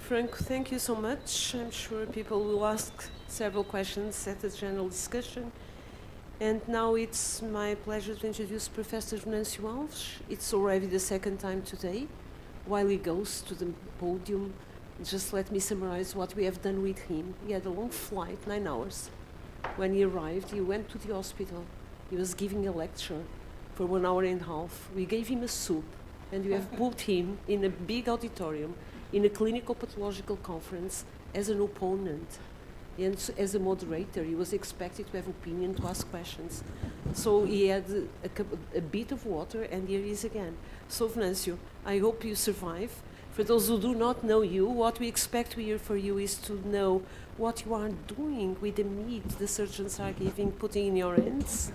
Franco, thank you so much. I'm sure people will ask several questions at the general discussion. And now it's my pleasure to introduce Professor Venâncio Alves. It's already the second time today. While he goes to the podium, just let me summarize what we have done with him. He had a long flight, 9 hours. When he arrived, he went to the hospital. He was giving a lecture for 1 hour and a half. We gave him a soup, and we have put him in a big auditorium in a clinical pathological conference as an opponent. And as a moderator, he was expected to have opinion, to ask questions. So he had a bit of water, and here he is again. So Venâncio, I hope you survive. For those who do not know you, what we expect here for you is to know what you are doing with the meat the surgeons are giving, putting in your hands.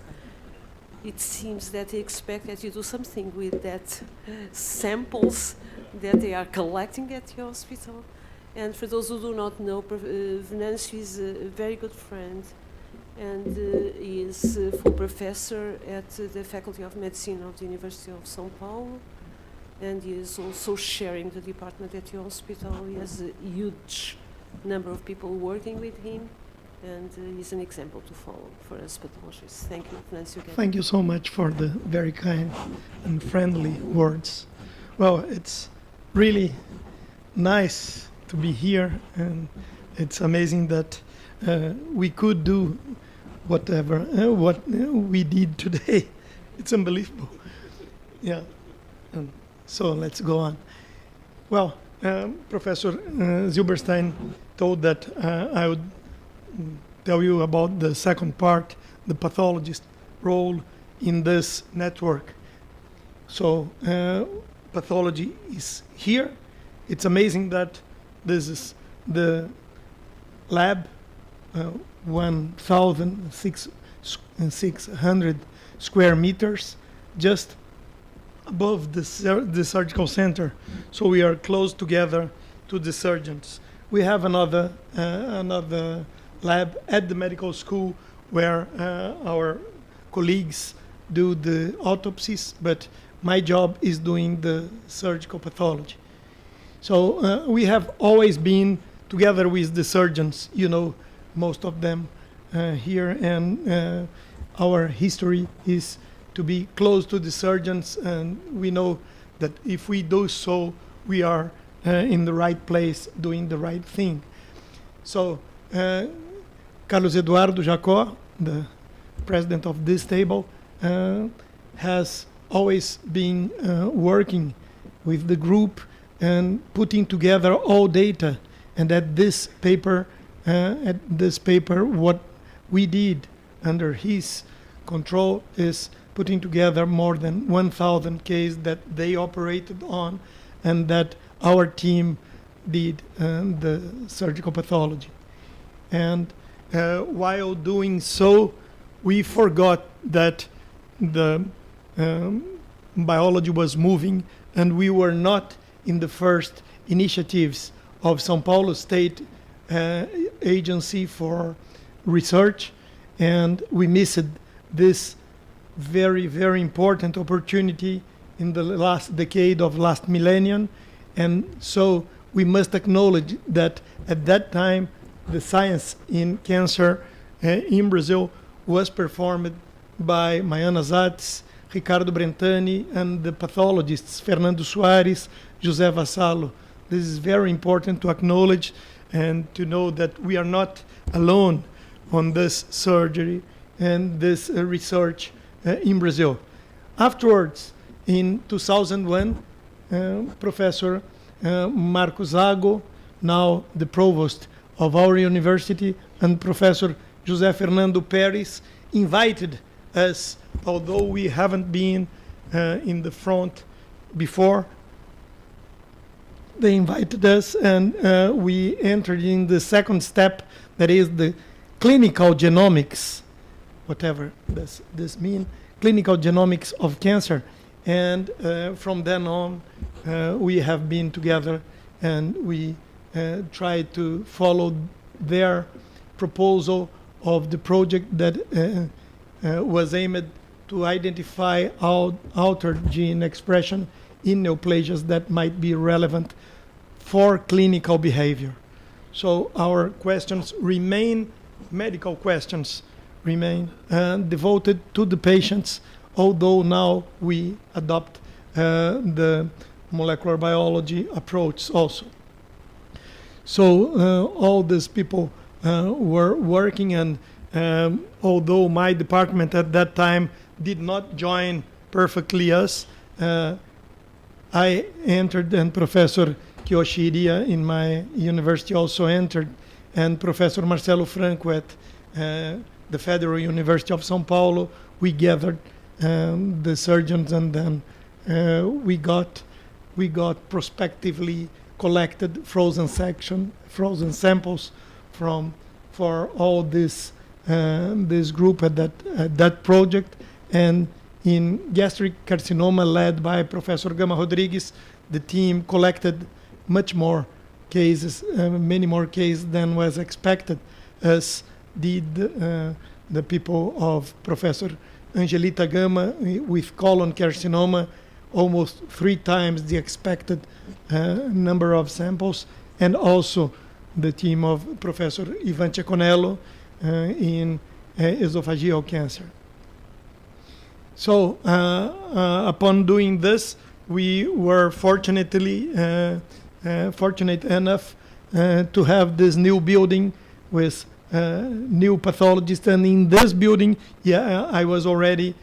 It seems that they expect that you do something with that samples that they are collecting at your hospital. And for those who do not know, Venâncio is a very good friend, and he is a full professor at the Faculty of Medicine of the University of São Paulo, and he is also sharing the department at your hospital. He has a huge number of people working with him, and he's an example to follow for us pathologists. Thank you, Venâncio. Thank you so much for the very kind and friendly words. Well, it's really nice to be here, and it's amazing that we could do whatever what we did today. It's unbelievable. Yeah. So let's go on. Well, Professor Zilberstein told that I would tell you about the second part, the pathologist role in this network. So pathology is here. It's amazing that this is the lab, 1,600 square meters, just above the surgical center. So we are close together to the surgeons. We have another lab at the medical school where our colleagues do the autopsies, but my job is doing the surgical pathology. So we have always been together with the surgeons, you know, most of them here, and our history is to be close to the surgeons, and we know that if we do so, we are in the right place, doing the right thing. So Carlos Eduardo Jacó, the president of this table, has always been working with the group and putting together all data. And at this paper, what we did under his control is putting together more than 1,000 cases that they operated on, and that our team did the surgical pathology. And while doing so, we forgot that the biology was moving, and we were not in the first initiatives of São Paulo State Agency for Research, and we missed this very, very important opportunity in the last decade of last millennium. And so we must acknowledge that at that time, the science in cancer in Brazil was performed by Maiana Zatz, Ricardo Brentani, and the pathologists Fernando Soares, José Vassalo. This is very important to acknowledge and to know that we are not alone on this surgery and this research in Brazil. Afterwards, in 2001, Professor Marco Zago, now the provost of our university, and Professor José Fernando Pérez invited us, although we haven't been in the front before. They invited us, and we entered in the second step, that is the clinical genomics, whatever does this mean, clinical genomics of cancer. And from then on, we have been together, and we tried to follow their proposal of the project that was aimed to identify altered gene expression in neoplasias that might be relevant for clinical behavior. So our questions remain, medical questions remain devoted to the patients, although now we adopt the molecular biology approach also. So all these people were working, and although my department at that time did not join perfectly us, I entered, and Professor Kiyoshiria in my university also entered, and Professor Marcelo Franco at the Federal University of São Paulo. We gathered the surgeons, and then we got prospectively collected frozen samples for all this group at that project. And in gastric carcinoma, led by Professor Gama Rodrigues, the team collected much more cases, many more cases than was expected, as did the people of Professor Angelita Gama with colon carcinoma, almost 3 times the expected number of samples, and also the team of Professor Ivan Ceconello in esophageal cancer. So upon doing this, we were fortunate enough to have this new building with new pathologists. And in this building, I was already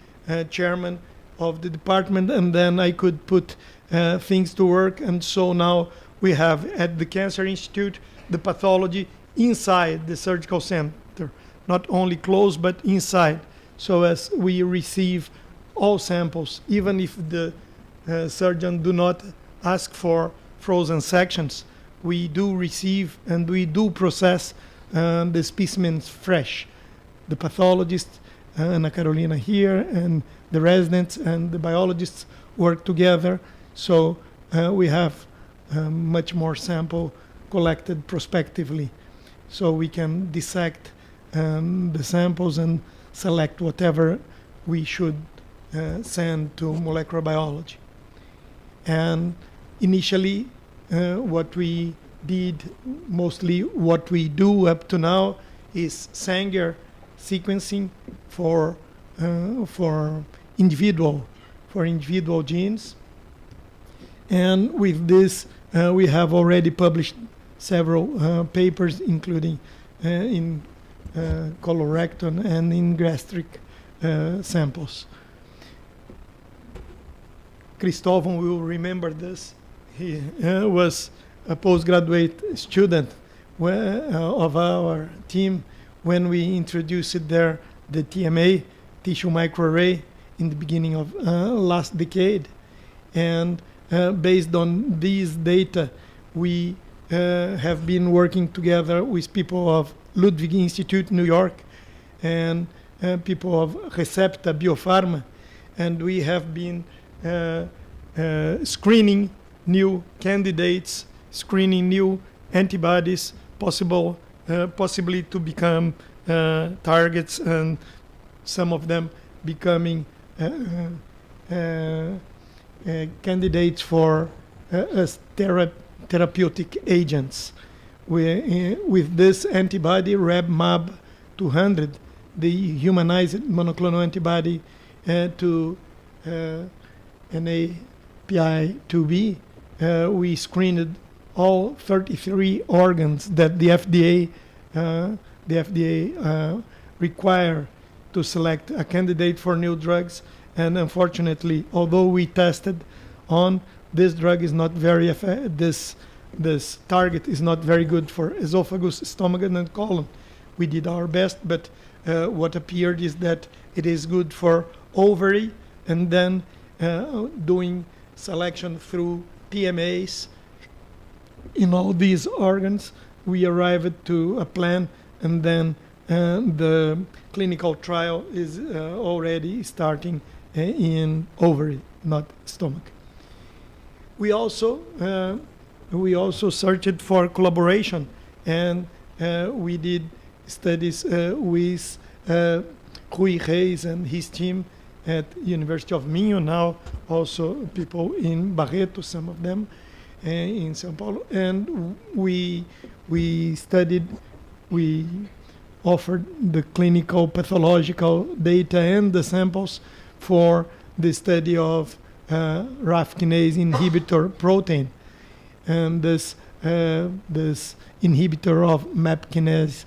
chairman of the department, and then I could put things to work. And so now we have at the Cancer Institute the pathology inside the surgical center, not only close but inside, so as we receive all samples, even if the surgeon do not ask for frozen sections. We do receive and we do process the specimens fresh. The pathologists, Ana Carolina here, and the residents and the biologists work together, so we have much more sample collected prospectively, so we can dissect the samples and select whatever we should send to molecular biology. And initially, what we did, mostly what we do up to now, is Sanger sequencing for individual genes. And with this, we have already published several papers, including in colorectal and in gastric samples. Cristóvão will remember this. He was a postgraduate student of our team when we introduced the TMA, tissue microarray, in the beginning of last decade. And based on these data, we have been working together with people of Ludwig Institute, New York, and people of Recepta Biopharma, and we have been screening new candidates, screening new antibodies, possibly to become targets, and some of them becoming candidates for as therapeutic agents. With this antibody, REB-MAB 200, the humanized monoclonal antibody to NaPi2b, we screened all 33 organs that the FDA require to select a candidate for new drugs. And unfortunately, although we tested on, this drug is not very this target is not very good for esophagus, stomach, and colon. We did our best, but what appeared is that it is good for ovary, and then doing selection through PMAs in all these organs, we arrived to a plan, and then the clinical trial is already starting in ovary, not stomach. We also searched for collaboration, and we did studies with Rui Reis and his team at University of Minho, now also people in Barreto, some of them in São Paulo, and we offered the clinical pathological data and the samples for the study of RAF kinase inhibitor protein, and this inhibitor of MAP kinase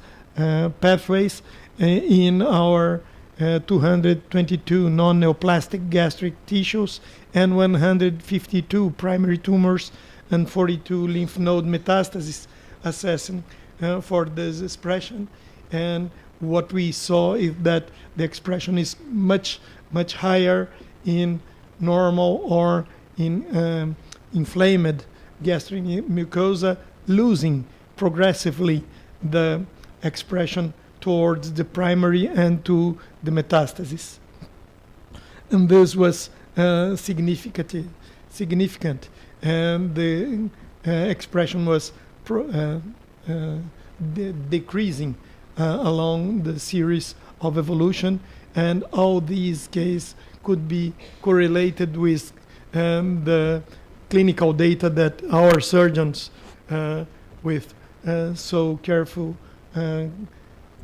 pathways in our 222 non-neoplastic gastric tissues and 152 primary tumors and 42 lymph node metastases, assessing for this expression. And what we saw is that the expression is much higher in normal or in inflamed gastric mucosa, losing progressively the expression towards the primary and to the metastasis. And this was significant, and the expression was decreasing along the series of evolution, and all these cases could be correlated with the clinical data that our surgeons, with so careful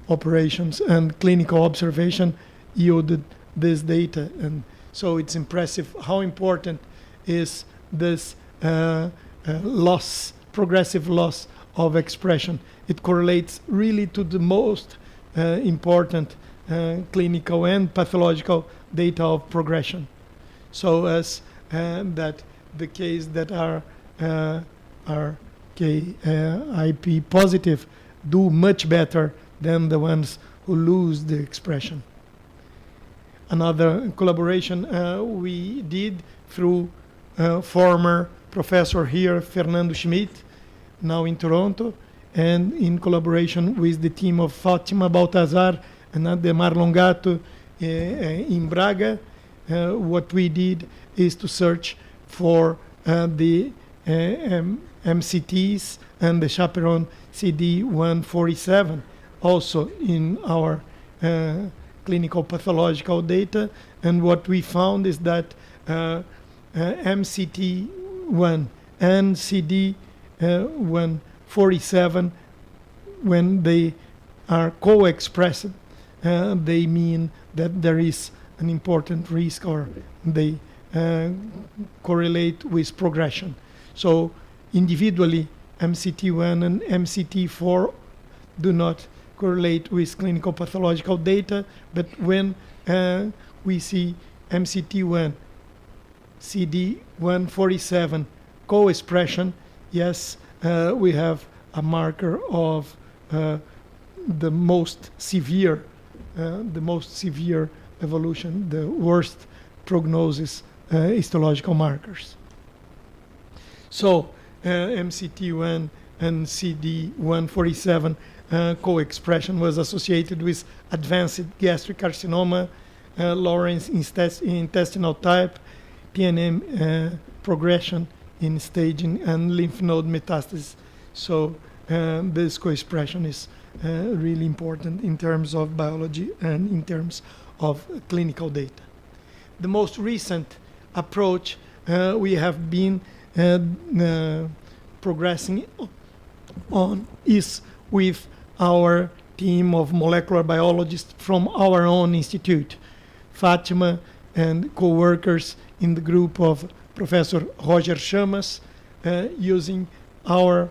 operations and clinical observation, yielded this data. And so it's impressive how important is this progressive loss of expression. It correlates really to the most important clinical and pathological data of progression. So as that the cases that are IP positive do much better than the ones who lose the expression. Another collaboration we did through former professor here, Fernando Schmidt, now in Toronto, and in collaboration with the team of Fátima Baltazar and Ademar Longato in Braga. What we did is to search for the MCTs and the chaperone CD147, also in our clinical pathological data. And what we found is that MCT1 and CD147, when they are co-expressed, they mean that there is an important risk, or they correlate with progression. So individually, MCT1 and MCT4 do not correlate with clinical pathological data, but when we see MCT1, CD147 co-expression, yes, we have a marker of the most severe evolution, the worst prognosis histological markers. So MCT1 and CD147 co-expression was associated with advanced gastric carcinoma, Lawrence intestinal type, PNM progression in staging and lymph node metastasis. So this co-expression is really important in terms of biology and in terms of clinical data. The most recent approach we have been progressing on is with our team of molecular biologists from our own institute. Fátima and co-workers in the group of Professor Roger Chamas, using our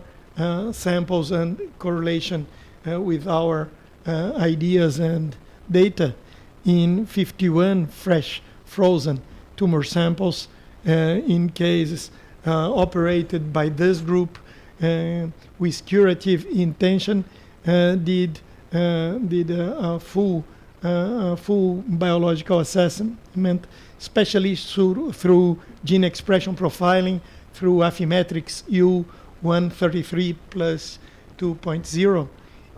samples and correlation with our ideas and data in 51 fresh frozen tumor samples in cases operated by this group with curative intention, did a full biological assessment, especially through gene expression profiling, through Affymetrix U133 plus 2.0,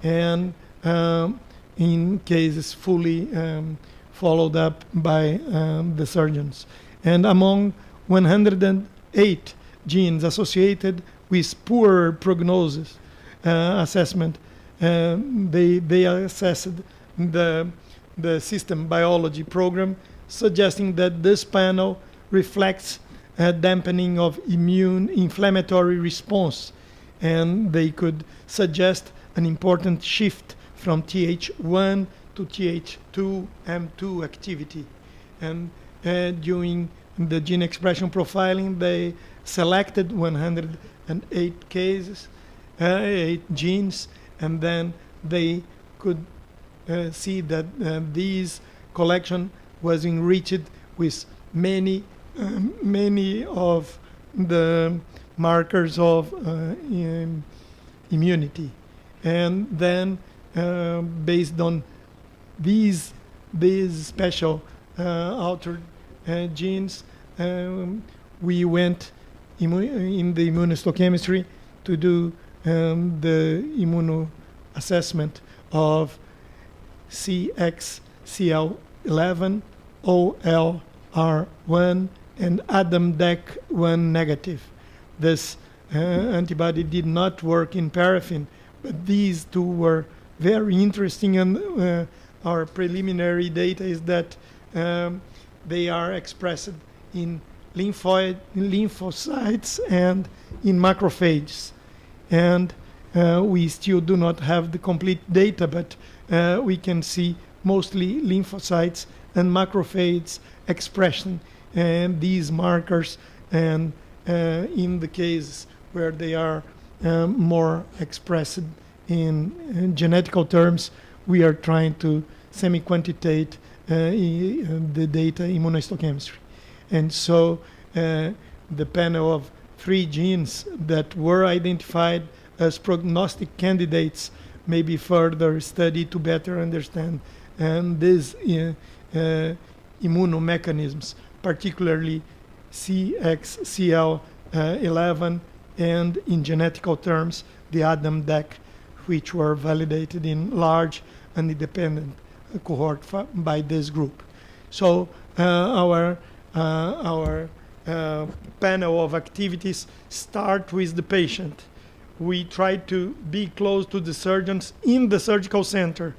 and in cases fully followed up by the surgeons. And among 108 genes associated with poor prognosis assessment, they assessed the system biology program, suggesting that this panel reflects a dampening of immune inflammatory response, and they could suggest an important shift from Th1 to Th2 M2 activity. And during the gene expression profiling, they selected 108 cases, 8 genes, and then they could see that this collection was enriched with many of the markers of immunity. And then based on these special altered genes, we went in the immunohistochemistry to do the immunoassessment of CXCL11, OLR1, and ADAM-DEC1 negative. This antibody did not work in paraffin, but these two were very interesting, and our preliminary data is that they are expressed in lymphocytes and in macrophages. And we still do not have the complete data, but we can see mostly lymphocytes and macrophages expression and these markers, and in the cases where they are more expressed in genetical terms, we are trying to semi-quantitate the data immunohistochemistry. And so the panel of 3 genes that were identified as prognostic candidates may be further studied to better understand these immunomechanisms, particularly CXCL11 and, in genetical terms, the ADAM-DEC, which were validated in large and independent cohort by this group. So our panel of activities start with the patient. We try to be close to the surgeons in the surgical center.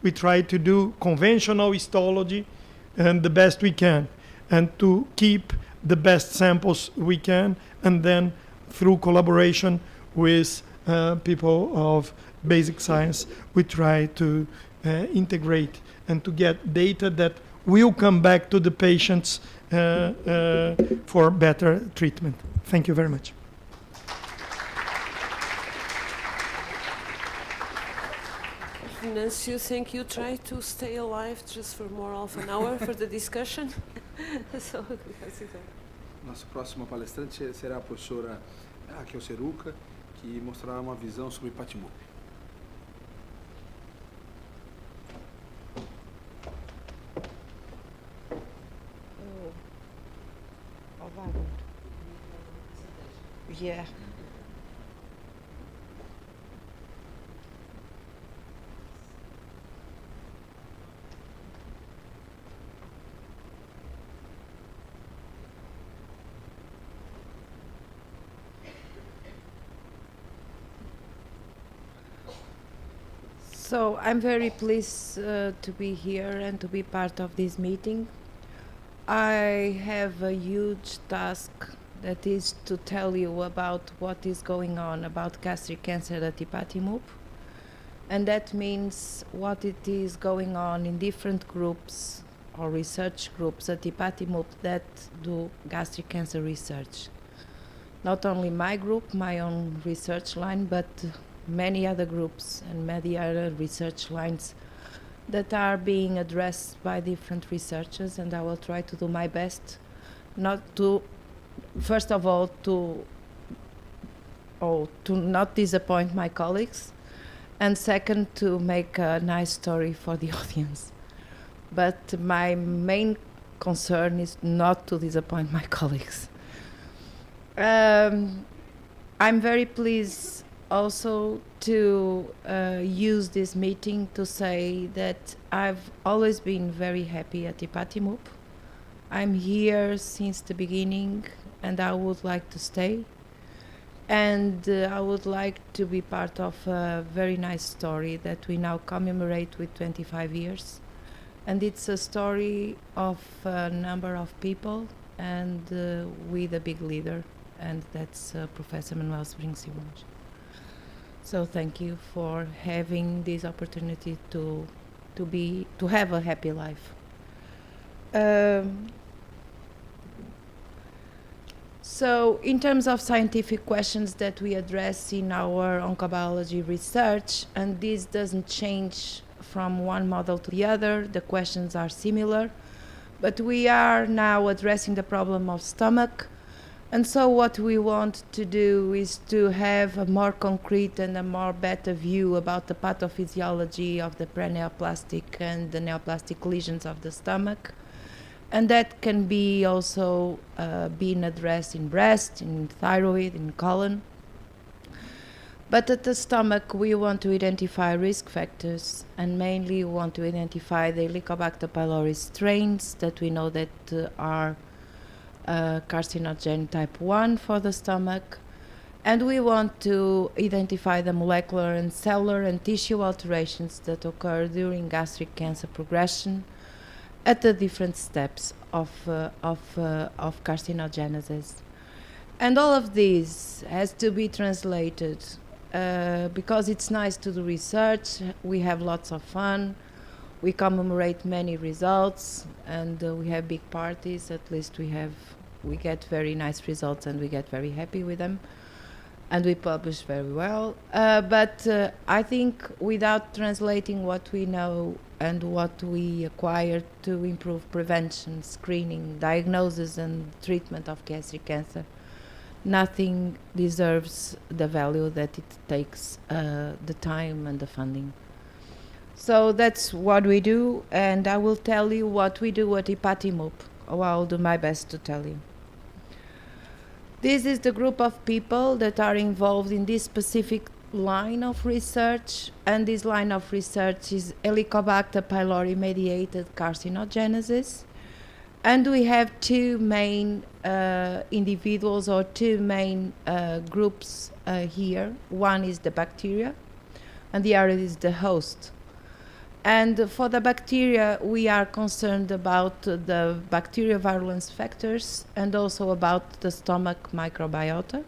We try to do conventional histology and the best we can, and to keep the best samples we can, and then through collaboration with people of basic science, we try to integrate and to get data that will come back to the patients for better treatment. Thank you very much. Venâncio, thank you. Try to stay alive just for more half an hour for the discussion. Nossa próxima palestrante será a professora Raquel Seruca, que mostrará uma visão sobre IPATIMUP. Yeah. So I'm very pleased to be here and to be part of this meeting. I have a huge task that is to tell you about what is going on about gastric cancer at IPATIMUP. And that means what it is going on in different groups or research groups at IPATIMUP that do gastric cancer research. Not only my group, my own research line, but many other groups and many other research lines that are being addressed by different researchers, and I will try to do my best not to, first of all, to not disappoint my colleagues, and second, to make a nice story for the audience. But my main concern is not to disappoint my colleagues. I'm very pleased also to use this meeting to say that I've always been very happy at IPATIMUP. I'm here since the beginning and I would like to stay. And I would like to be part of a very nice story that we now commemorate with 25 years. And it's a story of a number of people and with a big leader, and that's Professor Manuel Simões. So thank you for having this opportunity to have a happy life. So in terms of scientific questions that we address in our oncobiology research, and this doesn't change from one model to the other, the questions are similar, but we are now addressing the problem of stomach. And so what we want to do is to have a more concrete and a more better view about the pathophysiology of the preneoplastic and the neoplastic lesions of the stomach. And that can be also being addressed in breast, in thyroid, in colon. But at the stomach, we want to identify risk factors, and mainly we want to identify the Helicobacter pylori strains that we know that are carcinogen type 1 for the stomach. And we want to identify the molecular and cellular and tissue alterations that occur during gastric cancer progression at the different steps of carcinogenesis. And all of this has to be translated because it's nice to do research, we have lots of fun, we commemorate many results, and we have big parties. At least we get very nice results and we get very happy with them, and we publish very well. But I think without translating what we know and what we acquired to improve prevention, screening, diagnosis and treatment of gastric cancer, nothing deserves the value that it takes, the time and the funding. So that's what we do, and I will tell you what we do at IPATIMUP, or I'll do my best to tell you. This is the group of people that are involved in this specific line of research, and this line of research is Helicobacter pylori mediated carcinogenesis. And we have two main individuals or two main groups here. One is the bacteria and the other is the host. And for the bacteria, we are concerned about the bacterial virulence factors and also about the stomach microbiota.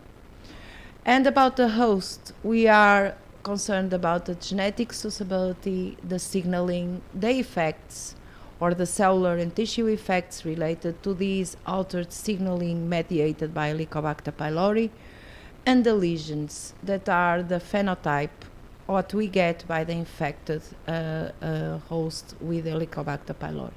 And about the host, we are concerned about the genetic susceptibility, the signaling, the effects, or the cellular and tissue effects related to these altered signaling mediated by Helicobacter pylori, and the lesions that are the phenotype, what we get by the infected host with Helicobacter pylori.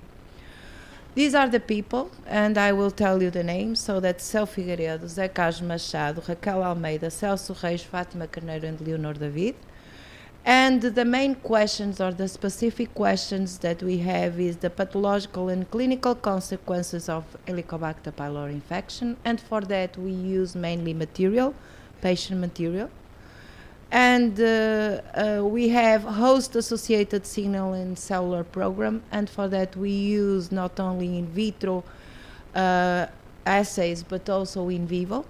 These are the people, and I will tell you the names. So that's Céu Figueiredo, Zé Carlos Machado, Raquel Almeida, Celso Reis, Fátima Carneiro, and Leonor David. And the main questions, or the specific questions that we have, is the pathological and clinical consequences of Helicobacter pylori infection, and for that we use mainly patient material. And we have host-associated signal and cellular program, and for that we use not only in vitro assays, but also in vivo.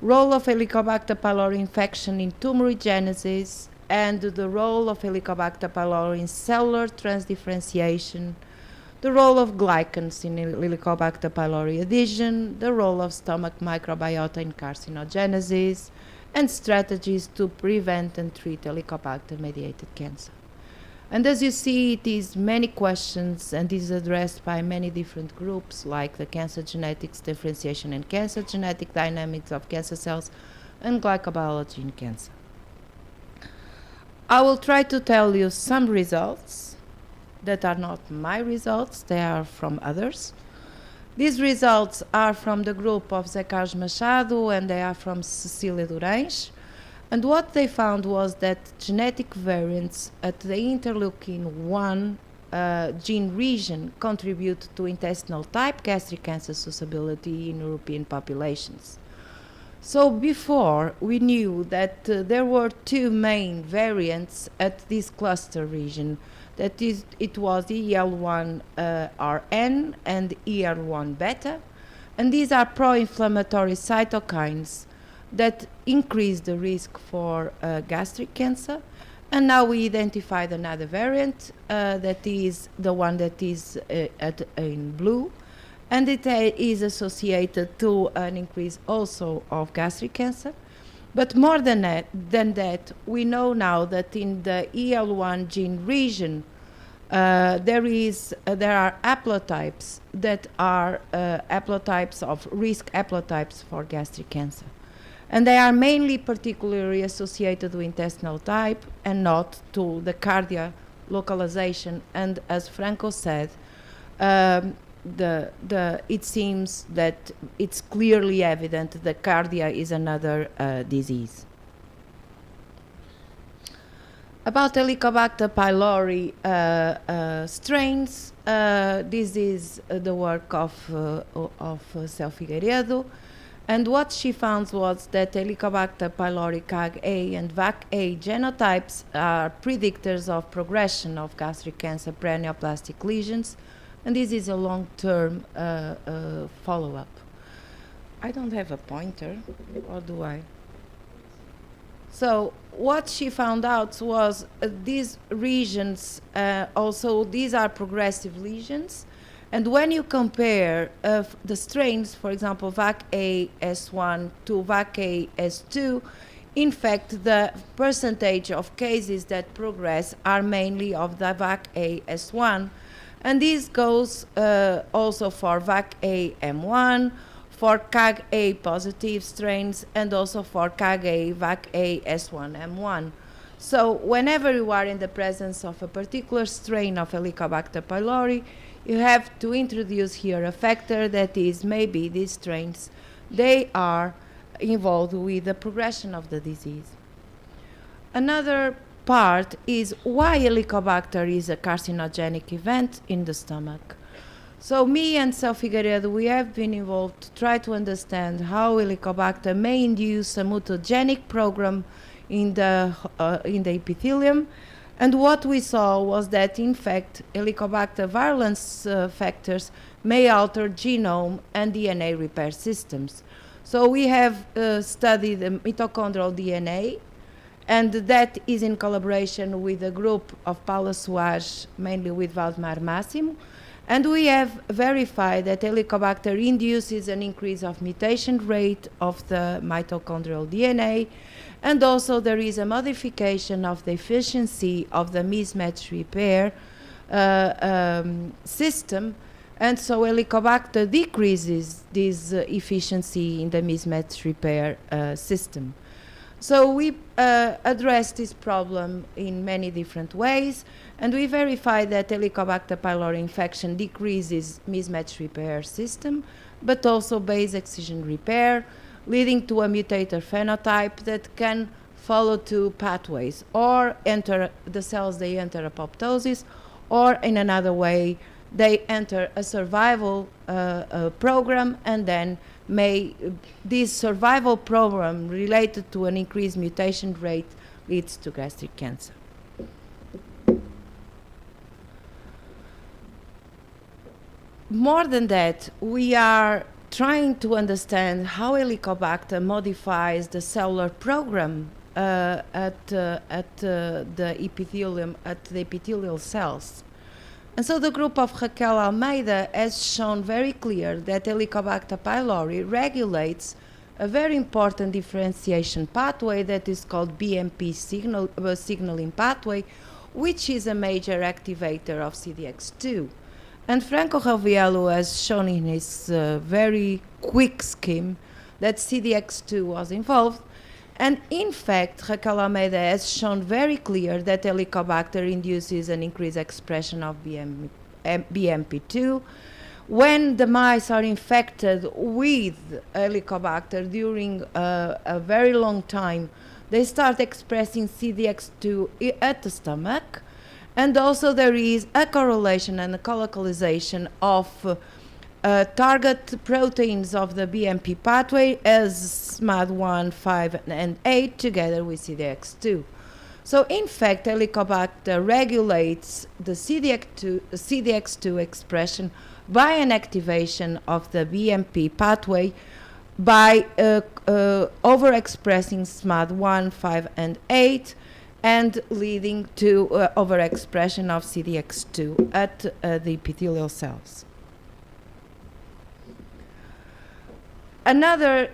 Role of Helicobacter pylori infection in tumorigenesis and the role of Helicobacter pylori in cellular transdifferentiation, the role of glycans in Helicobacter pylori adhesion, the role of stomach microbiota in carcinogenesis, and strategies to prevent and treat Helicobacter-mediated cancer. And as you see, it is many questions and is addressed by many different groups like the cancer genetics, differentiation and cancer, genetic dynamics of cancer cells, and glycobiology in cancer. I will try to tell you some results that are not my results, they are from others. These results are from the group of Zé Carlos Machado and they are from Cecília Durães. And what they found was that genetic variants at the interleukin-1 gene region contribute to intestinal type gastric cancer susceptibility in European populations. So before, we knew that there were two main variants at this cluster region. That is, it was EL1RN and EL1 beta. And these are pro-inflammatory cytokines that increase the risk for gastric cancer. And now we identified another variant that is the one that is in blue. And it is associated to an increase also of gastric cancer. But more than that, we know now that in the EL1 gene region, there are haplotypes that are haplotypes of risk haplotypes for gastric cancer. And they are mainly particularly associated with intestinal type and not to the cardia localization. And as Franco said, it seems that it's clearly evident that cardia is another disease. About Helicobacter pylori strains, this is the work of Céu Figueiredo. And what she found was that Helicobacter pylori CAG-A and VAC-A genotypes are predictors of progression of gastric cancer paraneoplastic lesions, and this is a long-term follow-up. I don't have a pointer, or do I? So what she found out was these regions, also these are progressive lesions. And when you compare the strains, for example, VAC-A S1 to VAC-A S2, in fact, the percentage of cases that progress are mainly of the VAC-A S1. And this goes also for VAC-A M1, for CAG-A positive strains, and also for CAG-A VAC-A S1 M1. So whenever you are in the presence of a particular strain of Helicobacter pylori, you have to introduce here a factor that is maybe these strains, they are involved with the progression of the disease. Another part is why Helicobacter is a carcinogenic event in the stomach. So me and Céu Figueiredo, we have been involved to try to understand how Helicobacter may induce a mutagenic program in the epithelium. And what we saw was that, in fact, Helicobacter virulence factors may alter genome and DNA repair systems. So we have studied the mitochondrial DNA, and that is in collaboration with a group of Paula Soares, mainly with Valdemar Máximo. And we have verified that Helicobacter induces an increase of mutation rate of the mitochondrial DNA. And also there is a modification of the efficiency of the mismatch repair system. And so Helicobacter decreases this efficiency in the mismatch repair system. So we address this problem in many different ways. And we verified that Helicobacter pylori infection decreases mismatch repair system, but also base excision repair, leading to a mutator phenotype that can follow two pathways, or enter the cells, they enter apoptosis, or in another way, they enter a survival program, and then this survival program related to an increased mutation rate leads to gastric cancer. More than that, we are trying to understand how Helicobacter modifies the cellular program at the epithelium, at the epithelial cells. And so the group of Raquel Almeida has shown very clear that Helicobacter pylori regulates a very important differentiation pathway that is called BMP signaling pathway, which is a major activator of CDX2. And Franco Roviello has shown in his very quick scheme that CDX2 was involved. And in fact, Raquel Almeida has shown very clear that Helicobacter induces an increased expression of BMP2. When the mice are infected with Helicobacter during a very long time, they start expressing CDX2 at the stomach. And also there is a correlation and a colocalization of target proteins of the BMP pathway as SMAD1, 5, and 8 together with CDX2. So in fact, Helicobacter regulates the CDX2 expression by an activation of the BMP pathway by overexpressing SMAD1, 5, and 8, and leading to overexpression of CDX2 at the epithelial cells. Another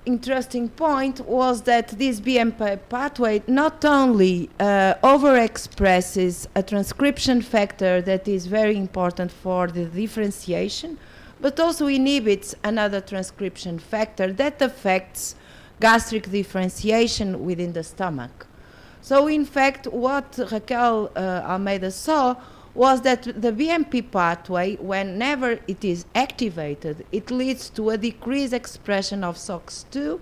interesting point was that this BMP pathway not only overexpresses a transcription factor that is very important for the differentiation, but also inhibits another transcription factor that affects gastric differentiation within the stomach. So in fact, what Raquel Almeida saw was that the BMP pathway, whenever it is activated, it leads to a decreased expression of SOX2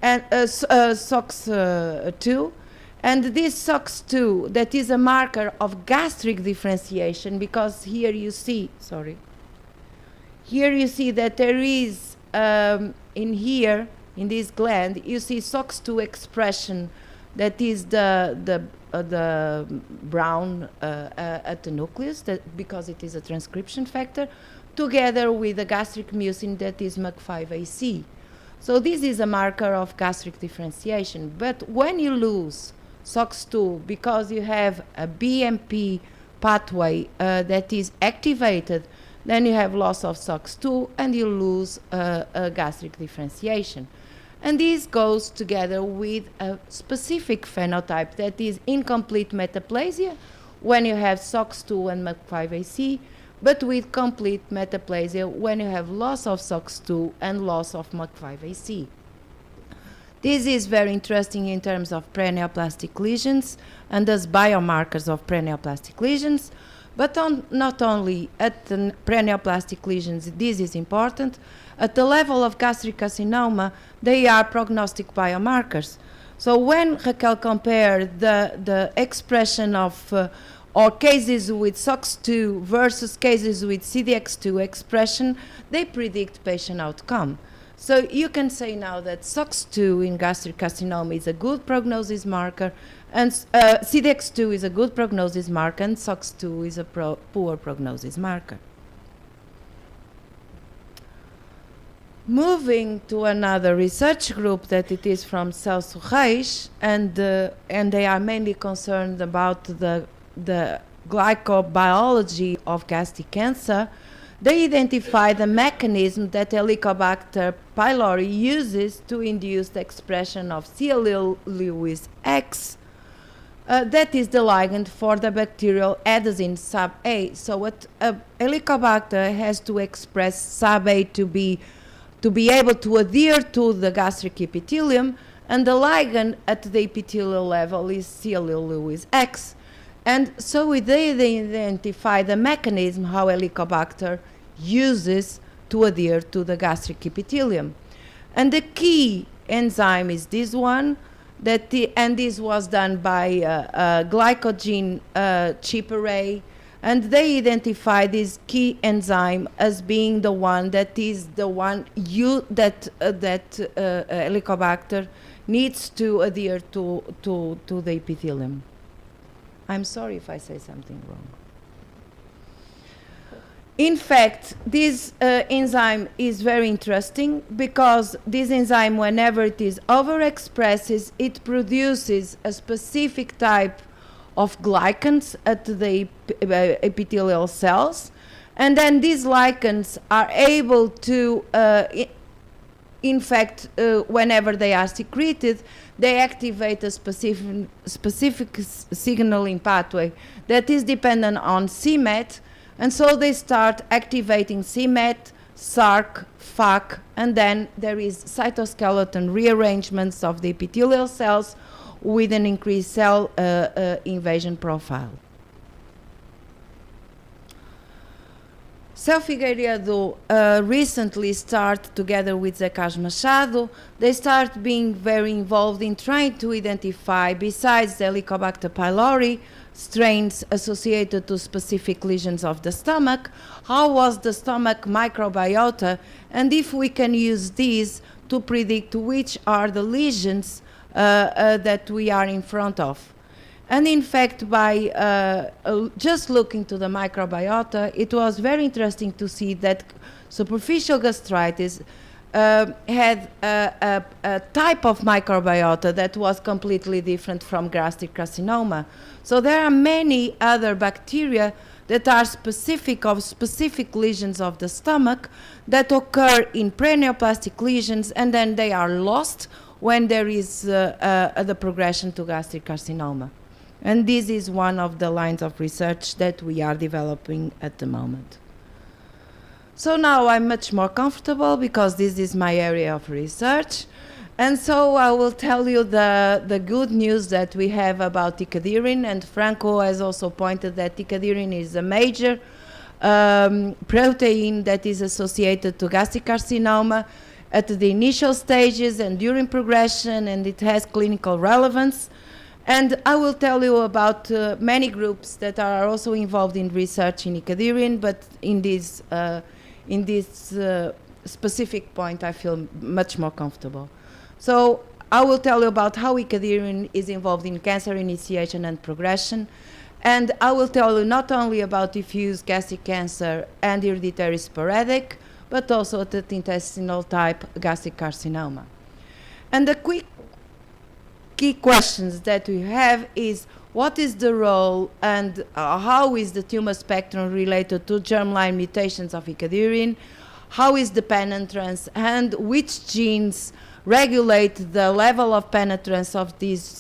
and SOX2, and this SOX2 that is a marker of gastric differentiation, because here you see, that there is in this gland you see SOX2 expression, that is the brown at the nucleus, because it is a transcription factor, together with the gastric mucin that is MUC5AC. So this is a marker of gastric differentiation. But when you lose SOX2 because you have a BMP pathway that is activated, then you have loss of SOX2 and you lose gastric differentiation. And this goes together with a specific phenotype that is incomplete metaplasia when you have SOX2 and MUC5AC, but with complete metaplasia when you have loss of SOX2 and loss of MUC5AC. This is very interesting in terms of preneoplastic lesions and as biomarkers of preneoplastic lesions, but not only at the preneoplastic lesions, this is important. At the level of gastric carcinoma, they are prognostic biomarkers. So when Raquel compared the expression of or cases with SOX2 versus cases with CDX2 expression, they predict patient outcome. So you can say now that SOX2 in gastric carcinoma is a good prognosis marker, and CDX2 is a good prognosis marker, and SOX2 is a poor prognosis marker. Moving to another research group that it is from Celso Reis, and they are mainly concerned about the glycobiology of gastric cancer. They identify the mechanism that Helicobacter pylori uses to induce the expression of C-allele X. That is the ligand for the bacterial adenosine sub-A. So what Helicobacter has to express sub-A to be able to adhere to the gastric epithelium, and the ligand at the epithelial level is C-allele X. And so they identify the mechanism how Helicobacter uses to adhere to the gastric epithelium. And the key enzyme is this one, and this was done by glycogen chip array, and they identify this key enzyme as being the one that is the one that Helicobacter needs to adhere to the epithelium. I'm sorry if I say something wrong. In fact, this enzyme is very interesting because this enzyme, whenever it is overexpressed, it produces a specific type of glycans at the epithelial cells, and then these glycans are able to, in fact, whenever they are secreted, they activate a specific signaling pathway that is dependent on c-Met, and so they start activating c-Met, SRC, FAC, and then there is cytoskeleton rearrangements of the epithelial cells with an increased cell invasion profile. Cell Figueiredo recently started, together with Zacaz Machado, they start being very involved in trying to identify, besides the Helicobacter pylori, strains associated to specific lesions of the stomach, how was the stomach microbiota, and if we can use these to predict which are the lesions that we are in front of. And in fact, by just looking to the microbiota, it was very interesting to see that superficial gastritis had a type of microbiota that was completely different from gastric carcinoma. So there are many other bacteria that are specific of specific lesions of the stomach that occur in preneoplastic lesions, and then they are lost when there is the progression to gastric carcinoma. And this is one of the lines of research that we are developing at the moment. So now I'm much more comfortable because this is my area of research. And so I will tell you the good news that we have about ticadirin, and Franco has also pointed that ticadirin is a major protein that is associated to gastric carcinoma at the initial stages and during progression, and it has clinical relevance. And I will tell you about many groups that are also involved in research in ticadirin, but in this specific point I feel much more comfortable. So I will tell you about how ticadirin is involved in cancer initiation and progression, and I will tell you not only about diffuse gastric cancer and hereditary sporadic, but also at the intestinal type gastric carcinoma. And the quick key questions that we have is, what is the role and how is the tumor spectrum related to germline mutations of ticadirin? How is the penetrance, and which genes regulate the level of penetrance of this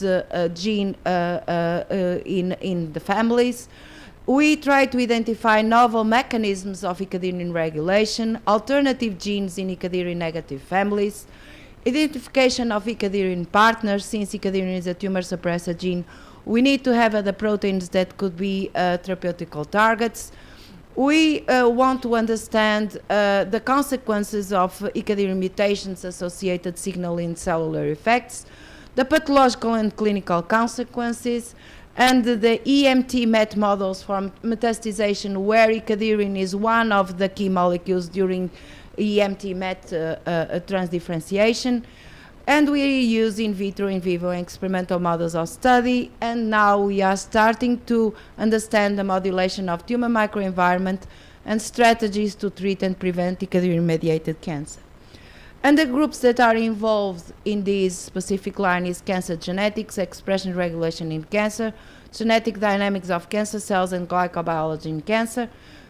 gene in the families? We try to identify novel mechanisms of ticadirin regulation, alternative genes in ticadirin negative families, identification of ticadirin partners. Since ticadirin is a tumor suppressor gene, we need to have other proteins that could be therapeutical targets. We want to understand the consequences of ticadirin mutations associated signaling cellular effects, the pathological and clinical consequences, and the EMT-MET models for metastasization, where ticadirin is one of the key molecules during EMT-MET transdifferentiation. And we use in vitro, in vivo experimental models of study, and now we are starting to understand the modulation of tumor microenvironment and strategies to treat and prevent ticadirin-mediated cancer. And the groups that are involved in this specific line is cancer genetics, expression regulation in cancer, genetic dynamics of cancer cells, and glycobiology in cancer.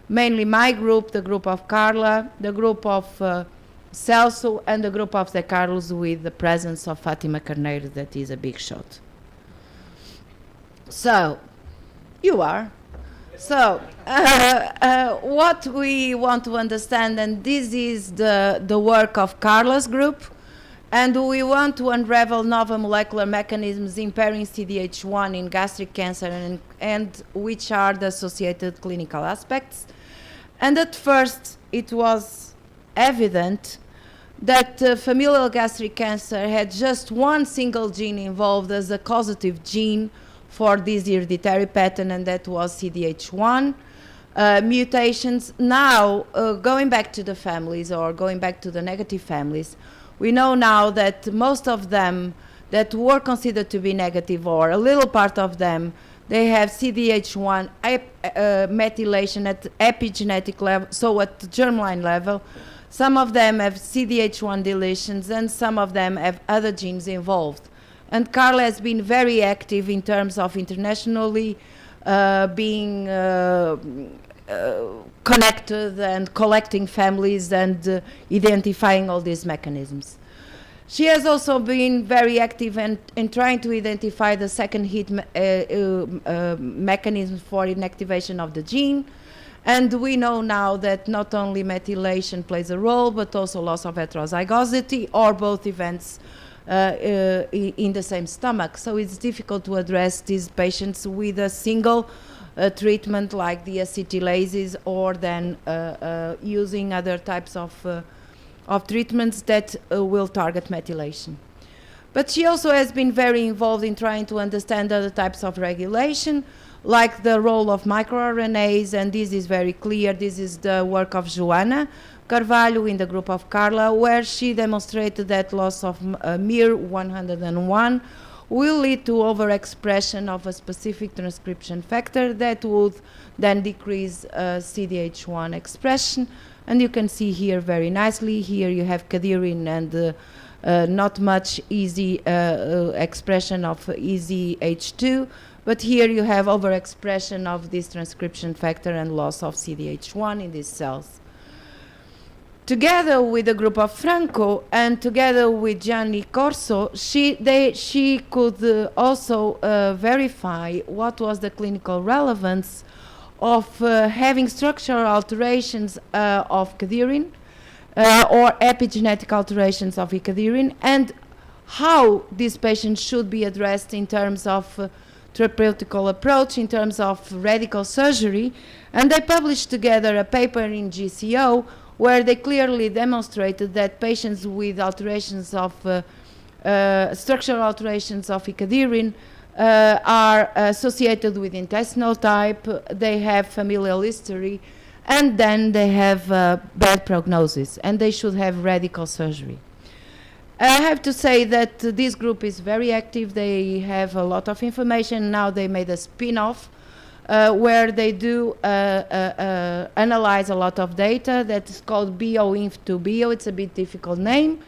Mainly my group, the group of Carla, the group of Celso, and the group of De Carlos, with the presence of Fátima Carneiro, that is a big shot. So, you are. So, what we want to understand, and this is the work of Carla's group, and we want to unravel novel molecular mechanisms impairing CDH1 in gastric cancer, and which are the associated clinical aspects. And at first, it was evident that familial gastric cancer had just one single gene involved as a causative gene for this hereditary pattern, and that was CDH1 mutations. Now, going back to the families, or going back to the negative families, we know now that most of them that were considered to be negative, or a little part of them, They have CDH1 methylation at epigenetic level, so at the germline level. Some of them have CDH1 deletions, and some of them have other genes involved. And Carla has been very active in terms of internationally being connected and collecting families and identifying all these mechanisms. She has also been very active in trying to identify the second hit mechanism for inactivation of the gene. And we know now that not only methylation plays a role, but also loss of heterozygosity, or both events in the same stomach. So it's difficult to address these patients with a single treatment like the acetylases, or then using other types of treatments that will target methylation. But she also has been very involved in trying to understand other types of regulation, like the role of microRNAs, and this is very clear. This is the work of Joana Carvalho in the group of Carla, where she demonstrated that loss of MIR101 will lead to overexpression of a specific transcription factor that would then decrease CDH1 expression. And you can see here very nicely, here you have cadherin and not much easy expression of EZH2, but here you have overexpression of this transcription factor and loss of CDH1 in these cells. Together with the group of Franco and together with Gianni Corso, she could also verify what was the clinical relevance of having structural alterations of cadherin or epigenetic alterations of cadherin, and how these patients should be addressed in terms of therapeutical approach, in terms of radical surgery. And they published together a paper in GCO where they clearly demonstrated that patients with alterations of structural alterations of cadherin are associated with intestinal type, they have familial history, and then they have bad prognosis, and they should have radical surgery. I have to say that this group is very active. They have a lot of information. Now they made a spin-off where they do analyze a lot of data that is called BioInf2Bio. It's a bit difficult name,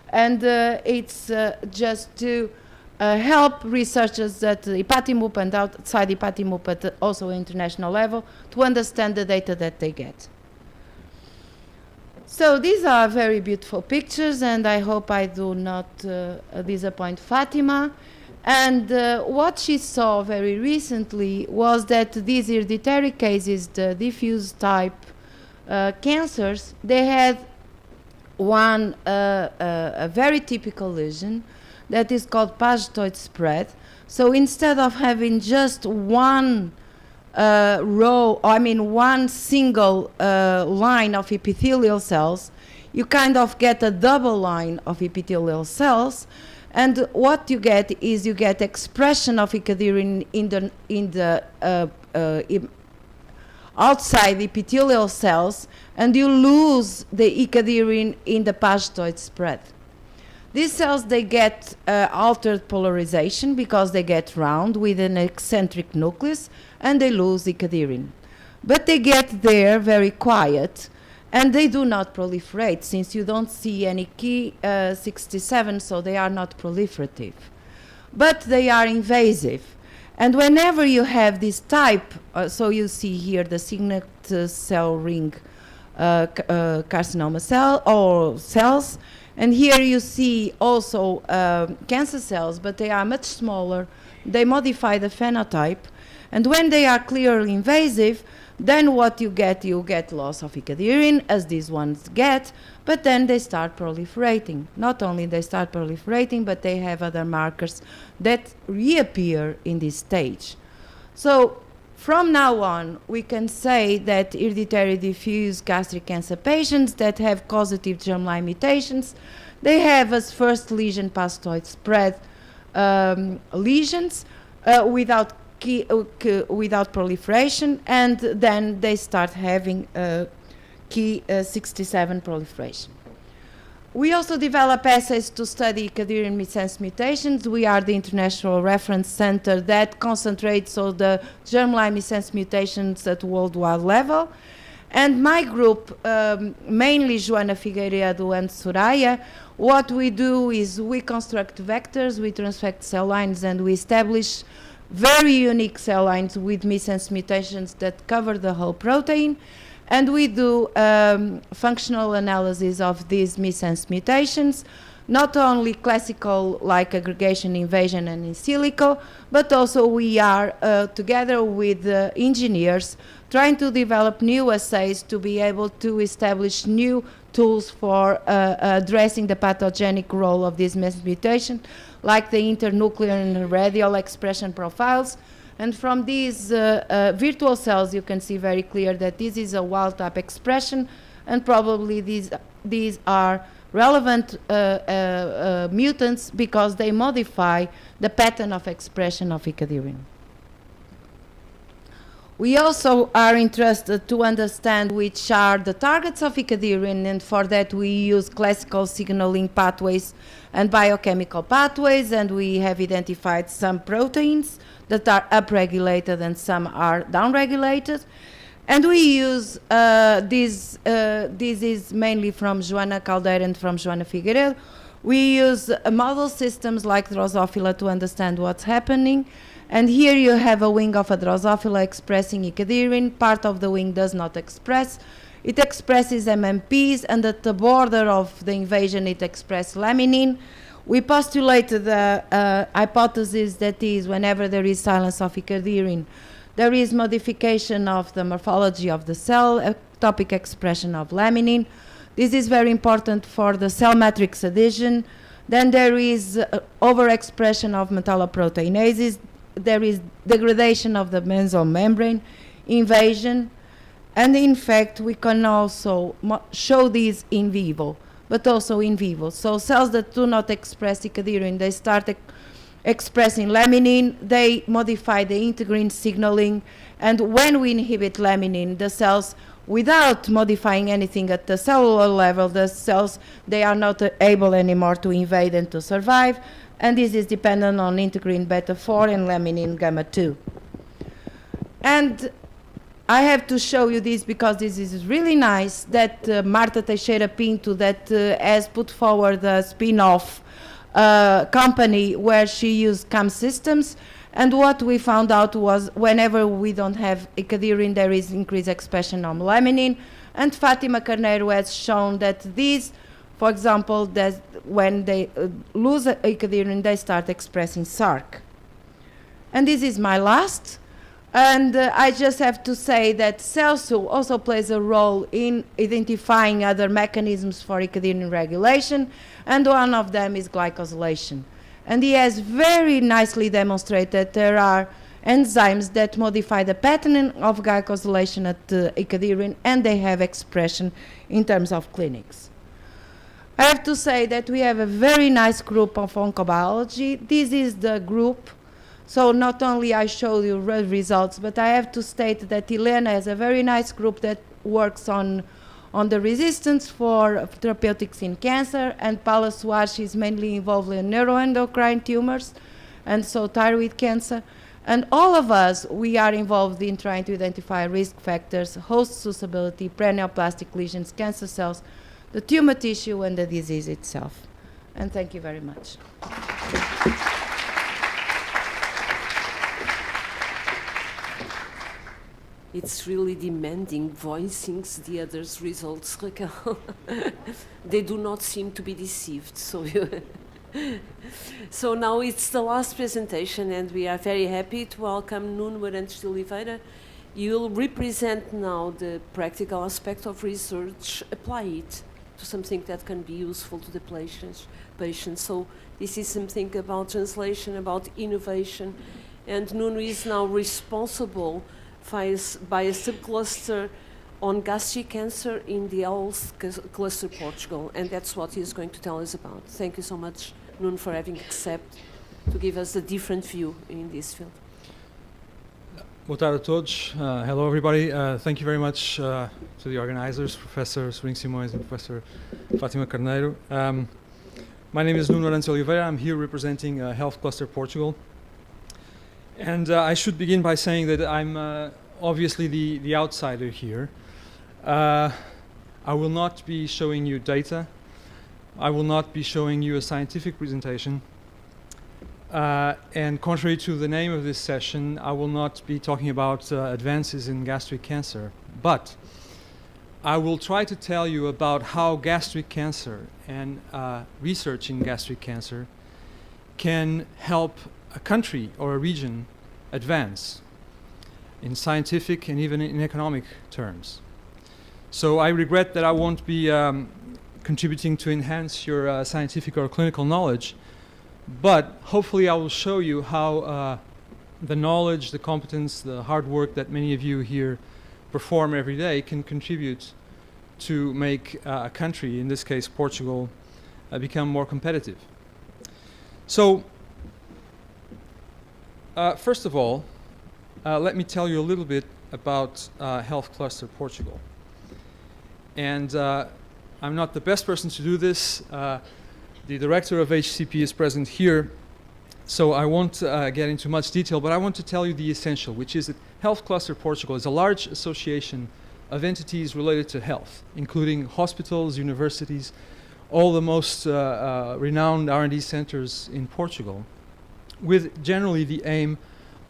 and it's just to help researchers at IPATIMUP and outside IPATIMUP at also international level to understand the data that they get. So these are very beautiful pictures, and I hope I do not disappoint Fátima. And what she saw very recently was that these hereditary cases, the diffuse type cancers, they had one a very typical lesion that is called pagetoid spread. So instead of having just one one single line of epithelial cells, you kind of get a double line of epithelial cells, and what you get is you get expression of cadherin in the outside epithelial cells, and you lose the cadherin in the pagetoid spread. These cells, they get altered polarization because they get round with an eccentric nucleus, and they lose cadherin. But they get there very quiet, and they do not proliferate, since you don't see any key 67, so they are not proliferative. But they are invasive. And whenever you have this type, so you see here the signet cell ring carcinoma cell or cells, and here you see also cancer cells, but they are much smaller. They modify the phenotype. And when they are clearly invasive, then what you get loss of cadherin, as these ones get, but then they start proliferating. Not only they start proliferating, but they have other markers that reappear in this stage. So from now on, we can say that hereditary diffuse gastric cancer patients that have causative germline mutations, they have as first lesion pagetoid spread lesions without proliferation, and then they start having key 67 proliferation. We also develop assays to study cadherin missense mutations. We are the international reference center that concentrates on the germline missense mutations at worldwide level. And my group, mainly Joana Figueiredo and Soraya, what we do is we construct vectors, we transfect cell lines, and we establish very unique cell lines with missense mutations that cover the whole protein. And we do functional analysis of these missense mutations, not only classical like aggregation, invasion, and in silico, but also we are together with engineers trying to develop new assays to be able to establish new tools for addressing the pathogenic role of this missense mutation, like the internuclear and radial expression profiles. And from these virtual cells, you can see very clear that this is a wild-type expression, and probably these are relevant mutants because they modify the pattern of expression of icadherin. We also are interested to understand which are the targets of icadherin, and for that we use classical signaling pathways and biochemical pathways, and we have identified some proteins that are upregulated and some are downregulated. And we use, this is mainly from Joana Caldeira and from Joana Figueiredo. We use model systems like Drosophila to understand what's happening. And here you have a wing of a Drosophila expressing icadherin. Part of the wing does not express. It expresses MMPs, and at the border of the invasion it expresses laminin. We postulated the hypothesis that is whenever there is silence of icadherin, there is modification of the morphology of the cell, ectopic expression of laminin. This is very important for the cell matrix adhesion. Then there is overexpression of metalloproteinases. There is degradation of the benzoyl membrane, invasion, and in fact we can also show this in vivo, but also in vivo. So cells that do not express icadherin, they start expressing laminin, they modify the integrin signaling, and when we inhibit laminin, the cells, without modifying anything at the cellular level, the cells, they are not able anymore to invade and to survive, and this is dependent on integrin beta-4 and laminin gamma-2. And I have to show you this because this is really nice that Marta Teixeira Pinto that has put forward a spin-off company where she used CAM systems, and what we found out was whenever we don't have icadherin, there is increased expression of laminin, and Fátima Carneiro has shown that these, for example, that when they lose icadherin, they start expressing SARC. And this is my last. And I just have to say that CELSU also plays a role in identifying other mechanisms for icadherin regulation, and one of them is glycosylation. And he has very nicely demonstrated that there are enzymes that modify the pattern of glycosylation at icadherin, and they have expression in terms of clinics. I have to say that we have a very nice group of oncobiology. This is the group. So not only I showed you results, but I have to state that Helena has a very nice group that works on the resistance for therapeutics in cancer, and Paula Soares is mainly involved in neuroendocrine tumors, and so thyroid cancer. And all of us, we are involved in trying to identify risk factors, host susceptibility, preneoplastic lesions, cancer cells, the tumor tissue, and the disease itself. And thank you very much. It's really demanding voicing the others' results, Raquel. They do not seem to be deceived. So now it's the last presentation, and we are very happy to welcome Nuno Arantes de Oliveira. You will represent now the practical aspect of research, apply it to something that can be useful to the patients. So this is something about translation, about innovation, and Nuno is now responsible by a subcluster on gastric cancer in the health cluster Portugal, and that's what he's going to tell us about. Thank you so much, Nuno, for having accepted to give us a different view in this field. Boa tarde a todos. Hello, everybody. Thank you very much to the organizers, Professor Sobrinho Simões and Professor Fátima Carneiro. My name is Nuno Oliveira. I'm here representing Health Cluster Portugal. And I should begin by saying that I'm obviously the outsider here. I will not be showing you data. I will not be showing you a scientific presentation. And contrary to the name of this session, I will not be talking about advances in gastric cancer. But I will try to tell you about how gastric cancer and research in gastric cancer can help a country or a region advance in scientific and even in economic terms. So I regret that I won't be contributing to enhance your scientific or clinical knowledge, but hopefully I will show you how the knowledge, the competence, the hard work that many of you here perform every day can contribute to make a country, in this case Portugal, become more competitive. So, first of all, let me tell you a little bit about Health Cluster Portugal. And I'm not the best person to do this. The director of HCP is present here, so I won't get into much detail, but I want to tell you the essential, which is that Health Cluster Portugal is a large association of entities related to health, including hospitals, universities, all the most renowned R&D centers in Portugal, with generally the aim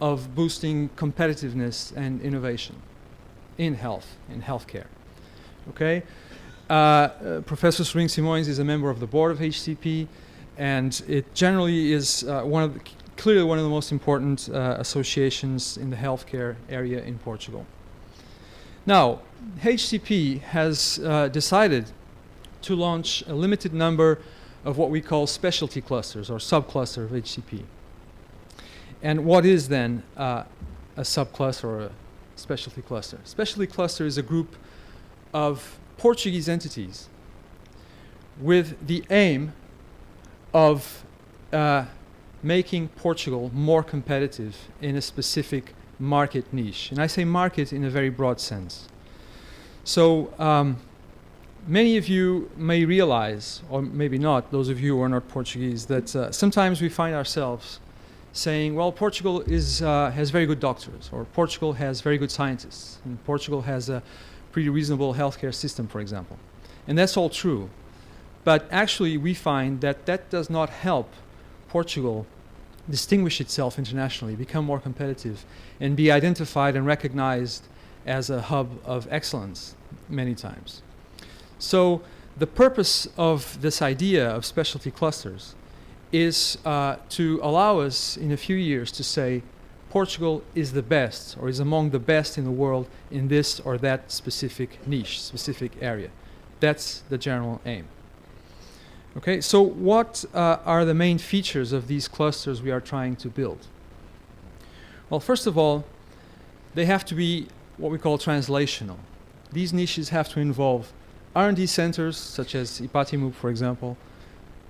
of boosting competitiveness and innovation in health, in healthcare. Okay? Professor Sobrinho Simões is a member of the board of HCP, and it generally is clearly one of the most important associations in the healthcare area in Portugal. Now, HCP has decided to launch a limited number of what we call specialty clusters or subcluster of HCP. And what is then a subcluster or a specialty cluster? Specialty cluster is a group of Portuguese entities with the aim of making Portugal more competitive in a specific market niche. And I say market in a very broad sense. So many of you may realize, or maybe not, those of you who are not Portuguese, that sometimes we find ourselves saying, well, Portugal has very good doctors, or Portugal has very good scientists, and Portugal has a pretty reasonable healthcare system, for example. And that's all true. But actually, we find that that does not help Portugal distinguish itself internationally, become more competitive, and be identified and recognized as a hub of excellence many times. So the purpose of this idea of specialty clusters is to allow us in a few years to say, Portugal is the best, or is among the best in the world in this or that specific niche, specific area. That's the general aim. Okay, so what are the main features of these clusters we are trying to build? Well, first of all, they have to be what we call translational. These niches have to involve R&D centers, such as IPATIMUP, for example,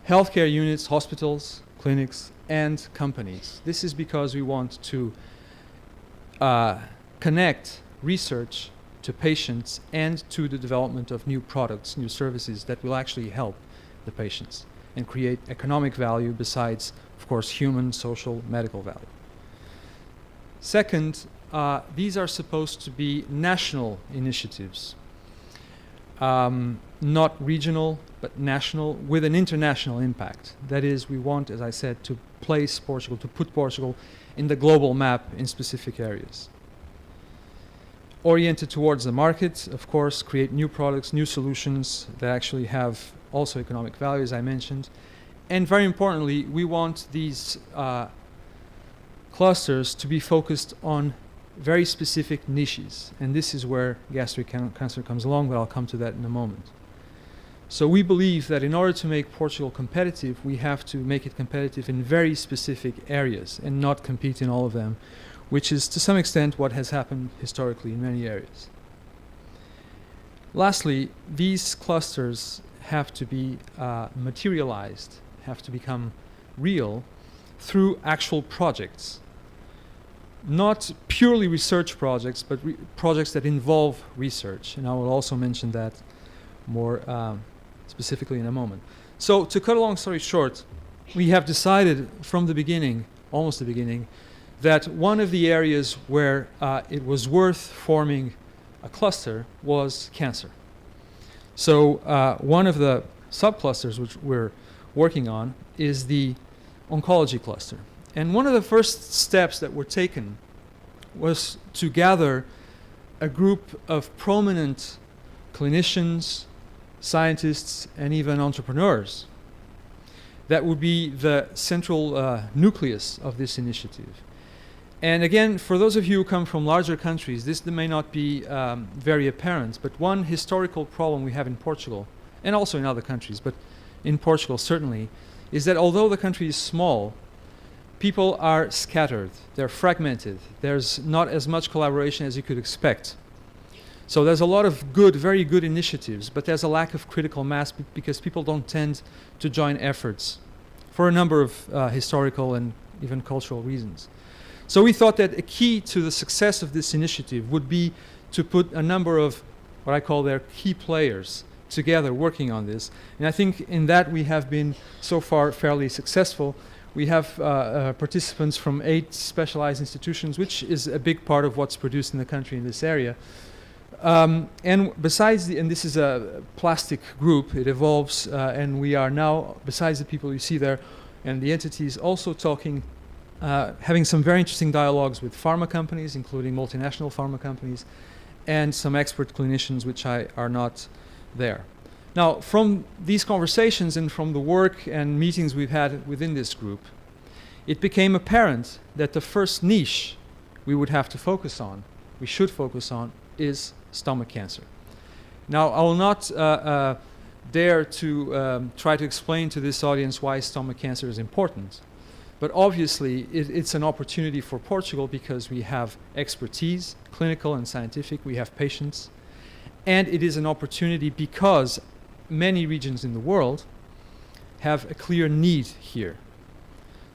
healthcare units, hospitals, clinics, and companies. This is because we want to connect research to patients and to the development of new products, new services that will actually help the patients and create economic value besides, of course, human, social, medical value. Second, these are supposed to be national initiatives, not regional, but national, with an international impact. That is, we want, as I said, to place Portugal, to put Portugal in the global map in specific areas. Oriented towards the market, of course, create new products, new solutions that actually have also economic value, as I mentioned. And very importantly, we want these clusters to be focused on very specific niches. And this is where gastric cancer comes along, but I'll come to that in a moment. So we believe that in order to make Portugal competitive, we have to make it competitive in very specific areas and not compete in all of them, which is to some extent what has happened historically in many areas. Lastly, these clusters have to be materialized, have to become real through actual projects. not purely research projects, but projects that involve research. And I will also mention that more specifically in a moment. So to cut a long story short, we have decided from the beginning, almost the beginning, that one of the areas where it was worth forming a cluster was cancer. So one of the subclusters which we're working on is the oncology cluster. And one of the first steps that were taken was to gather a group of prominent clinicians, scientists, and even entrepreneurs that would be the central nucleus of this initiative. And again, for those of you who come from larger countries, this may not be very apparent, but one historical problem we have in Portugal, and also in other countries, but in Portugal certainly, is that although the country is small, people are scattered, they're fragmented, there's not as much collaboration as you could expect. So there's a lot of good, very good initiatives, but there's a lack of critical mass because people don't tend to join efforts for a number of historical and even cultural reasons. So we thought that a key to the success of this initiative would be to put a number of what I call their key players together working on this. And I think in that we have been so far fairly successful. We have participants from 8 specialized institutions, which is a big part of what's produced in the country in this area. And besides, and this is a plastic group, it evolves, and we are now, besides the people you see there and the entities, also talking, having some very interesting dialogues with pharma companies, including multinational pharma companies, and some expert clinicians which are not there. Now, from these conversations and from the work and meetings we've had within this group, it became apparent that the first niche we would have to focus on, we should focus on, is stomach cancer. Now, I will not dare to try to explain to this audience why stomach cancer is important, but obviously it's an opportunity for Portugal because we have expertise, clinical and scientific, we have patients, and it is an opportunity because many regions in the world have a clear need here.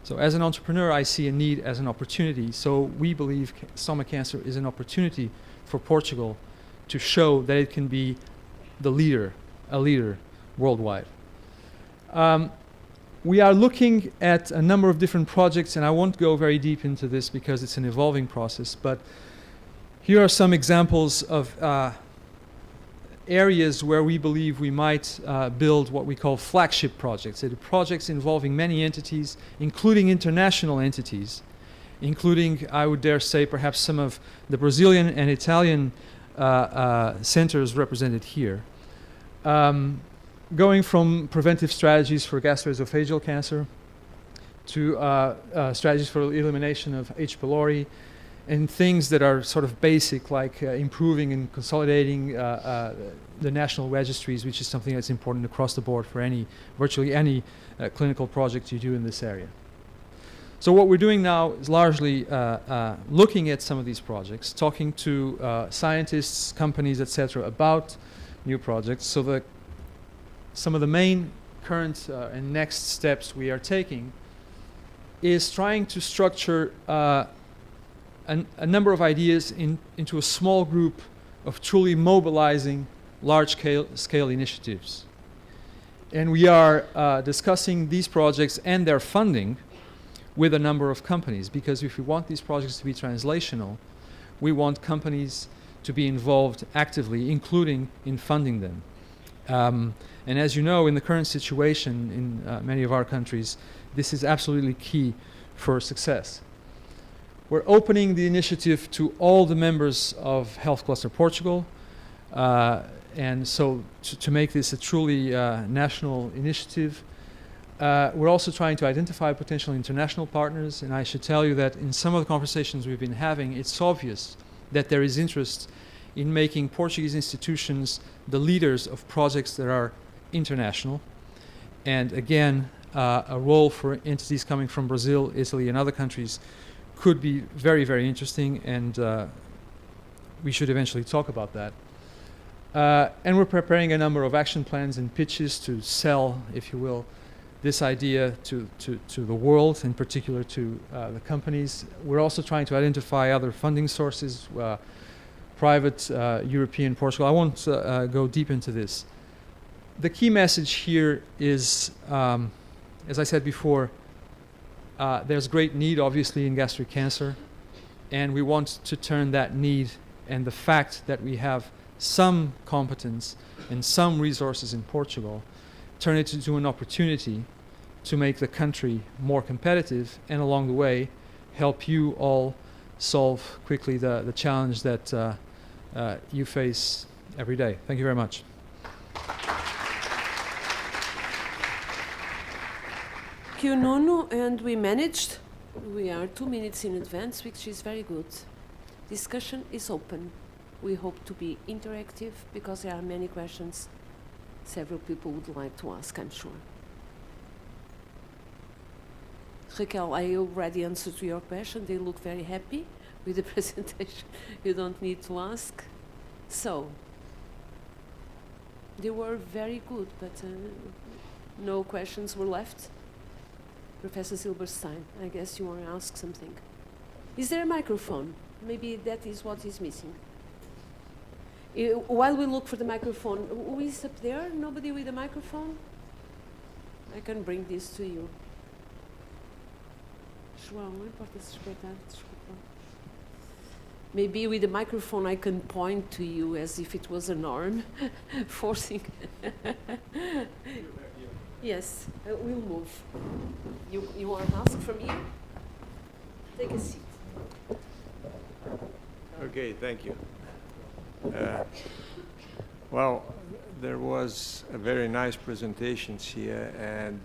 So as an entrepreneur, I see a need as an opportunity. So we believe stomach cancer is an opportunity for Portugal to show that it can be a leader worldwide. We are looking at a number of different projects, and I won't go very deep into this because it's an evolving process, but here are some examples of areas where we believe we might build what we call flagship projects. They're projects involving many entities, including international entities, including, I would dare say, perhaps some of the Brazilian and Italian centers represented here. Going from preventive strategies for gastroesophageal cancer to strategies for elimination of H. pylori, and things that are sort of basic, like improving and consolidating the national registries, which is something that's important across the board for virtually any clinical project you do in this area. So what we're doing now is largely looking at some of these projects, talking to scientists, companies, etc., about new projects. So some of the main current and next steps we are taking is trying to structure a number of ideas into a small group of truly mobilizing large-scale initiatives. And we are discussing these projects and their funding with a number of companies, because if we want these projects to be translational, we want companies to be involved actively, including in funding them. And as you know, in the current situation in many of our countries, this is absolutely key for success. We're opening the initiative to all the members of Health Cluster Portugal, and so to make this a truly national initiative. We're also trying to identify potential international partners, and I should tell you that in some of the conversations we've been having, it's obvious that there is interest in making Portuguese institutions the leaders of projects that are international. And again, a role for entities coming from Brazil, Italy, and other countries could be very, very interesting, and we should eventually talk about that. And we're preparing a number of action plans and pitches to sell, if you will, this idea to the world, in particular to the companies. We're also trying to identify other funding sources, private, European, Portugal. I won't go deep into this. The key message here is, as I said before, there's great need, obviously, in gastric cancer, and we want to turn that need and the fact that we have some competence and some resources in Portugal, turn it into an opportunity to make the country more competitive, and along the way, help you all solve quickly the challenge that you face every day. Thank you very much. Thank you, Nuno, and we managed. We are 2 minutes in advance, which is very good. Discussion is open. We hope to be interactive because there are many questions several people would like to ask, I'm sure. Raquel, I already answered to your question. They look very happy with the presentation. You don't need to ask. So, they were very good, but no questions were left. Professor Zilberstein, I guess you want to ask something. Is there a microphone? Maybe that is what is missing. While we look for the microphone, who is up there? Nobody with a microphone? I can bring this to you. João, não importa se respeitar, desculpa. Maybe with the microphone I can point to you as if it was an arm, forcing. Yes, we'll move. You want to ask from here? Take a seat. Okay, thank you. Well, there was a very nice presentation here, and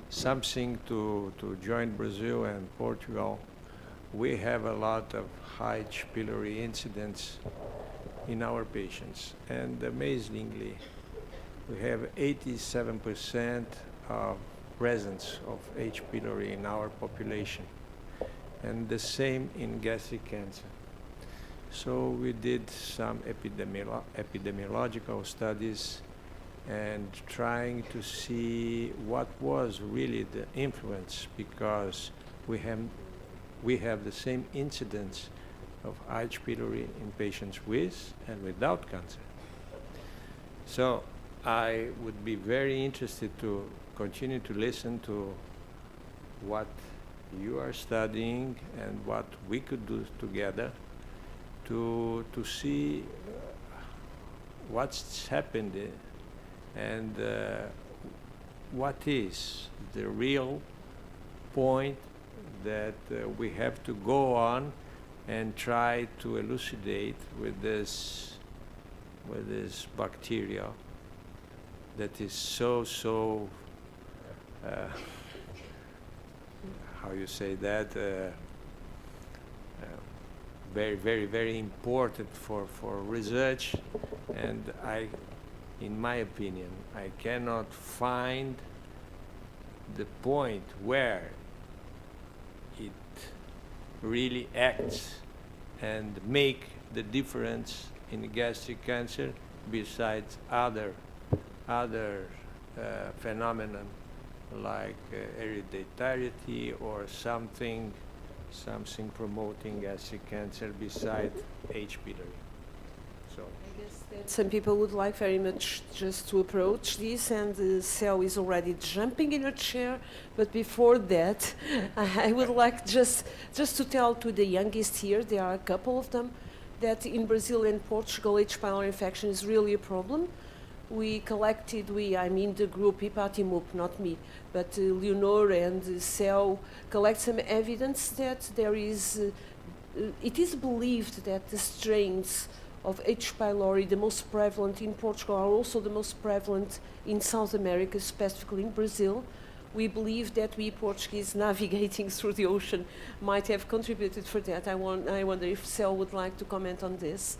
something to join Brazil and Portugal. We have a lot of high H. pylori incidents in our patients, and amazingly, we have 87% of presence of H. pylori in our population, and the same in gastric cancer. So we did some epidemiological studies and trying to see what was really the influence, because we have the same incidence of H. pylori in patients with and without cancer. So I would be very interested to continue to listen to what you are studying and what we could do together to see what's happened and what is the real point that we have to go on and try to elucidate with this bacteria that is so how you say that, very important for research, and in my opinion, I cannot find the point where it really acts and make the difference in gastric cancer besides other phenomena like hereditary or something promoting gastric cancer besides H. pylori. So I guess that some people would like very much just to approach this, and Cel is already jumping in her chair. But before that, I would like just to tell to the youngest here, there are a couple of them, that in Brazil and Portugal, H. pylori infection is really a problem. We collected, I mean the group IPATIMUP, not me, but Leonor and Cel collect some evidence that there is, it is believed that the strains of H. pylori, the most prevalent in Portugal, are also the most prevalent in South America, specifically in Brazil. We believe that we Portuguese navigating through the ocean might have contributed for that. I wonder if Cel would like to comment on this.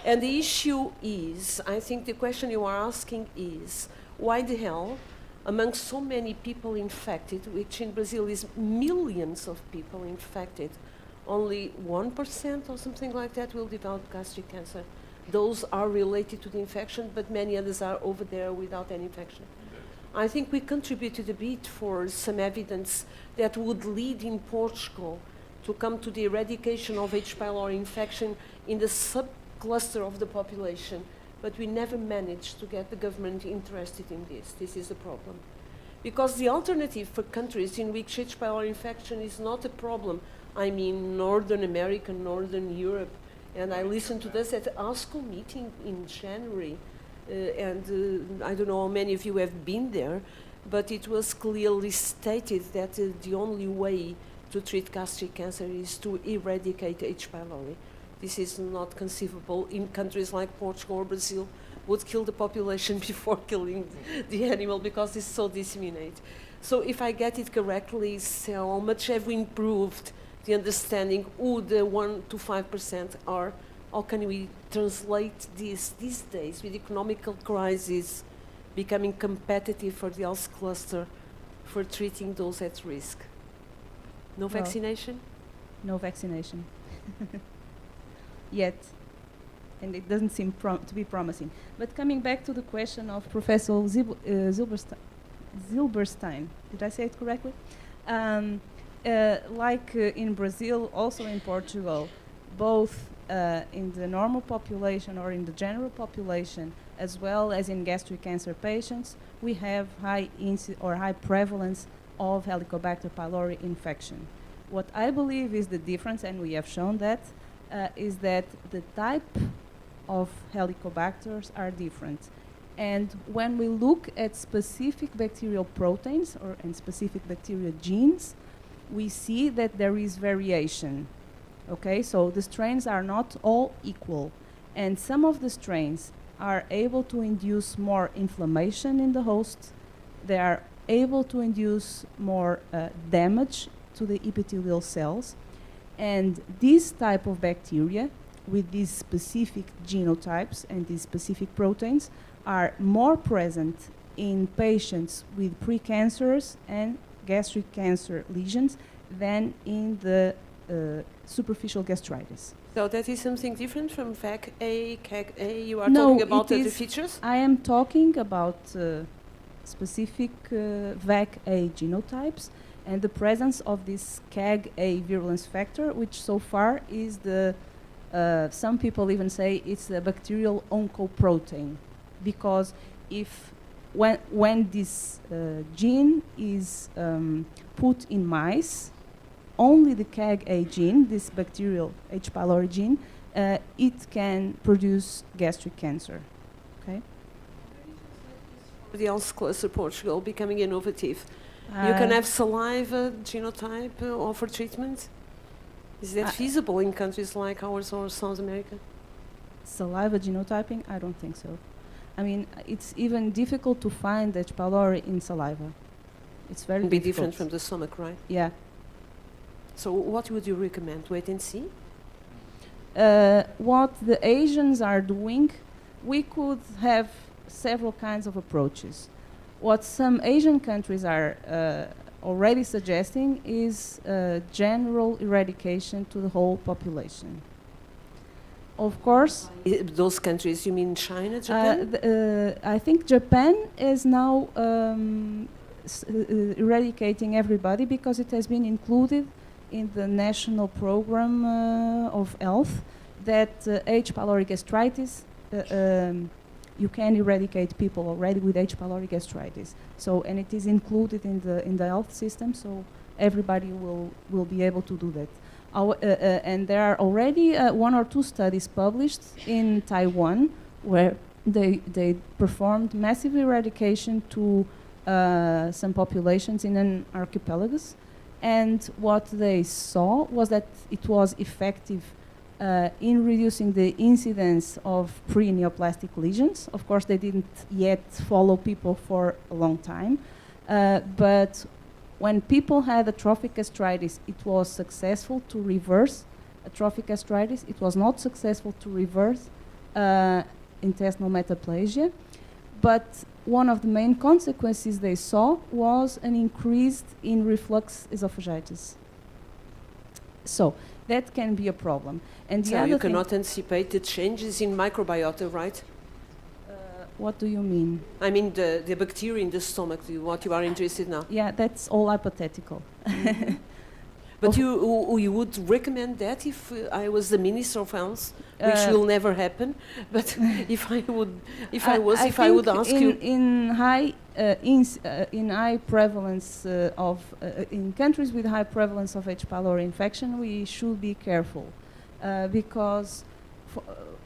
And the issue is, I think the question you are asking is, why the hell, among so many people infected, which in Brazil is millions of people infected, only 1% or something like that will develop gastric cancer. Those are related to the infection, but many others are over there without any infection. I think we contributed a bit for some evidence that would lead in Portugal to come to the eradication of H. pylori infection in the subcluster of the population, but we never managed to get the government interested in this. This is a problem. Because the alternative for countries in which H. pylori infection is not a problem, I mean Northern America, Northern Europe, and I listened to this at the ASCO meeting in January, I don't know how many of you have been there, but it was clearly stated that the only way to treat gastric cancer is to eradicate H. pylori. This is not conceivable in countries like Portugal or Brazil, would kill the population before killing the animal because it's so disseminated. So if I get it correctly, so how much have we improved the understanding who the 1 to 5% are? How can we translate this these days with economical crisis becoming competitive for the health cluster for treating those at risk? No vaccination? No vaccination. Yet. And it doesn't seem to be promising. But coming back to the question of Professor Zilberstein, did I say it correctly? In Brazil, also in Portugal, both in the normal population or in the general population, as well as in gastric cancer patients, we have high prevalence of Helicobacter pylori infection. What I believe is the difference, and we have shown that, is that the type of Helicobacters are different. And when we look at specific bacterial proteins and specific bacterial genes, we see that there is variation. Okay, so the strains are not all equal. And some of the strains are able to induce more inflammation in the host. They are able to induce more damage to the epithelial cells. And this type of bacteria, with these specific genotypes and these specific proteins, are more present in patients with precancerous and gastric cancer lesions than in the superficial gastritis. So that is something different from VAC-A, CAG-A? You are No, talking about it the is features? I am talking about specific VAC-A genotypes and the presence of this CAG-A virulence factor, which so far is the, some people even say it's a bacterial oncoprotein, because when this gene is put in mice, only the CAG-A gene, this bacterial H. pylori gene, it can produce gastric cancer. Okay. The health cluster Portugal becoming innovative. You can have saliva genotype offer treatment. Is that feasible in countries like ours or South America? Saliva genotyping? I don't think so. I mean, it's even difficult to find H. pylori in saliva. It's very be difficult. Different from the stomach, right? Yeah. So what would you recommend? Wait and see? What the Asians are doing, we could have several kinds of approaches. What some Asian countries are already suggesting is general eradication to the whole population. Of course, those countries, you mean China, Japan? I think Japan is now eradicating everybody because it has been included in the national program of health that H. pylori gastritis, you can eradicate people already with H. pylori gastritis. So, and it is included in the health system, so everybody will be able to do that. And there are already 1 or 2 studies published in Taiwan where they performed massive eradication to some populations in an archipelagus. And what they saw was that it was effective in reducing the incidence of pre-neoplastic lesions. Of course, they didn't yet follow people for a long time. But when people had atrophic gastritis, it was successful to reverse atrophic gastritis. It was not successful to reverse intestinal metaplasia. But one of the main consequences they saw was an increase in reflux esophagitis. So that can be a problem. And the so other you thing cannot anticipate the changes in microbiota, right? What do you mean? I mean the bacteria in the stomach, what you are interested now. Yeah, that's all hypothetical. But you would recommend that if I was the Minister of Health, which will never happen. But if I would ask you in high prevalence in countries with high prevalence of H. pylori infection, we should be careful because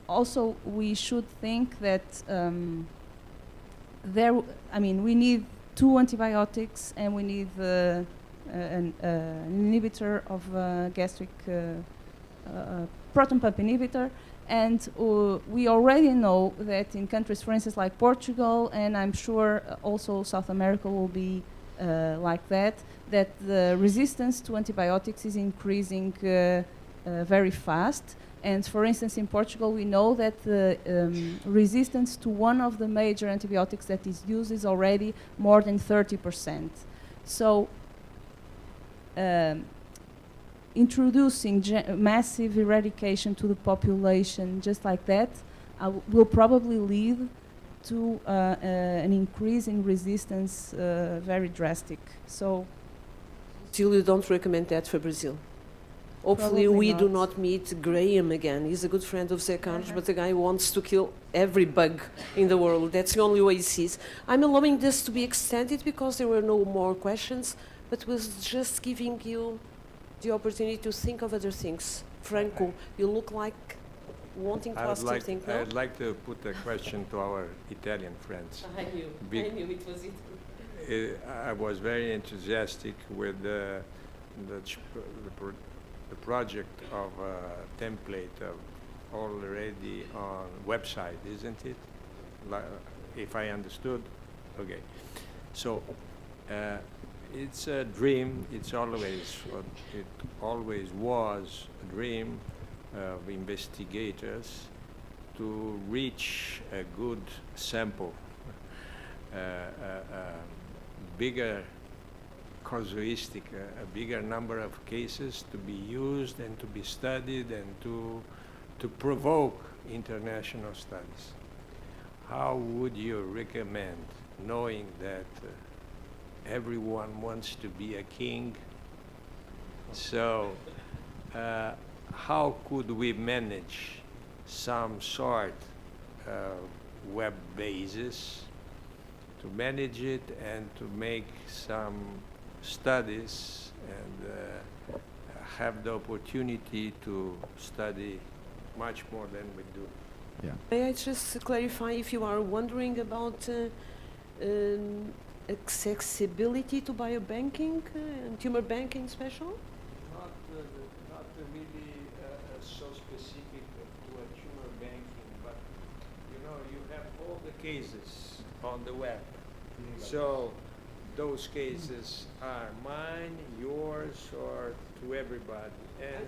also we should think that we need 2 antibiotics and we need an inhibitor of gastric proton pump inhibitor, and we already know that in countries, for instance, like Portugal, and I'm sure also South America will be like that the resistance to antibiotics is increasing very fast. And for instance, in Portugal, we know that the resistance to one of the major antibiotics that is used is already more than 30%. So introducing massive eradication to the population just like that will probably lead to an increase in resistance very drastic. So still you don't recommend that for Brazil? Hopefully Probably we do not. not meet Graham again. He's a good friend of Zé Carlos, but the guy wants to kill every bug in the world. That's the only way he sees. I'm allowing this to be extended because there were no more questions, but was just giving you the opportunity to think of other things. Franco, you look like wanting to ask something, no? I'd like to put a question to our Italian friends. I knew it was it. I was very enthusiastic with the project of template already on website, isn't it? If I understood, okay. So it's a dream. It always was a dream of investigators to reach a good sample, bigger casuistic, a bigger number of cases to be used and to be studied and to provoke international studies. How would you recommend, knowing that everyone wants to be a king, so how could we manage some sort of web basis to manage it and to make some studies and have the opportunity to study much more than we do? Yeah. May I just clarify if you are wondering about accessibility to biobanking and tumor banking special? Not really so specific to a tumor banking, but you have all the cases on the web. So those cases are mine, yours, or to everybody. And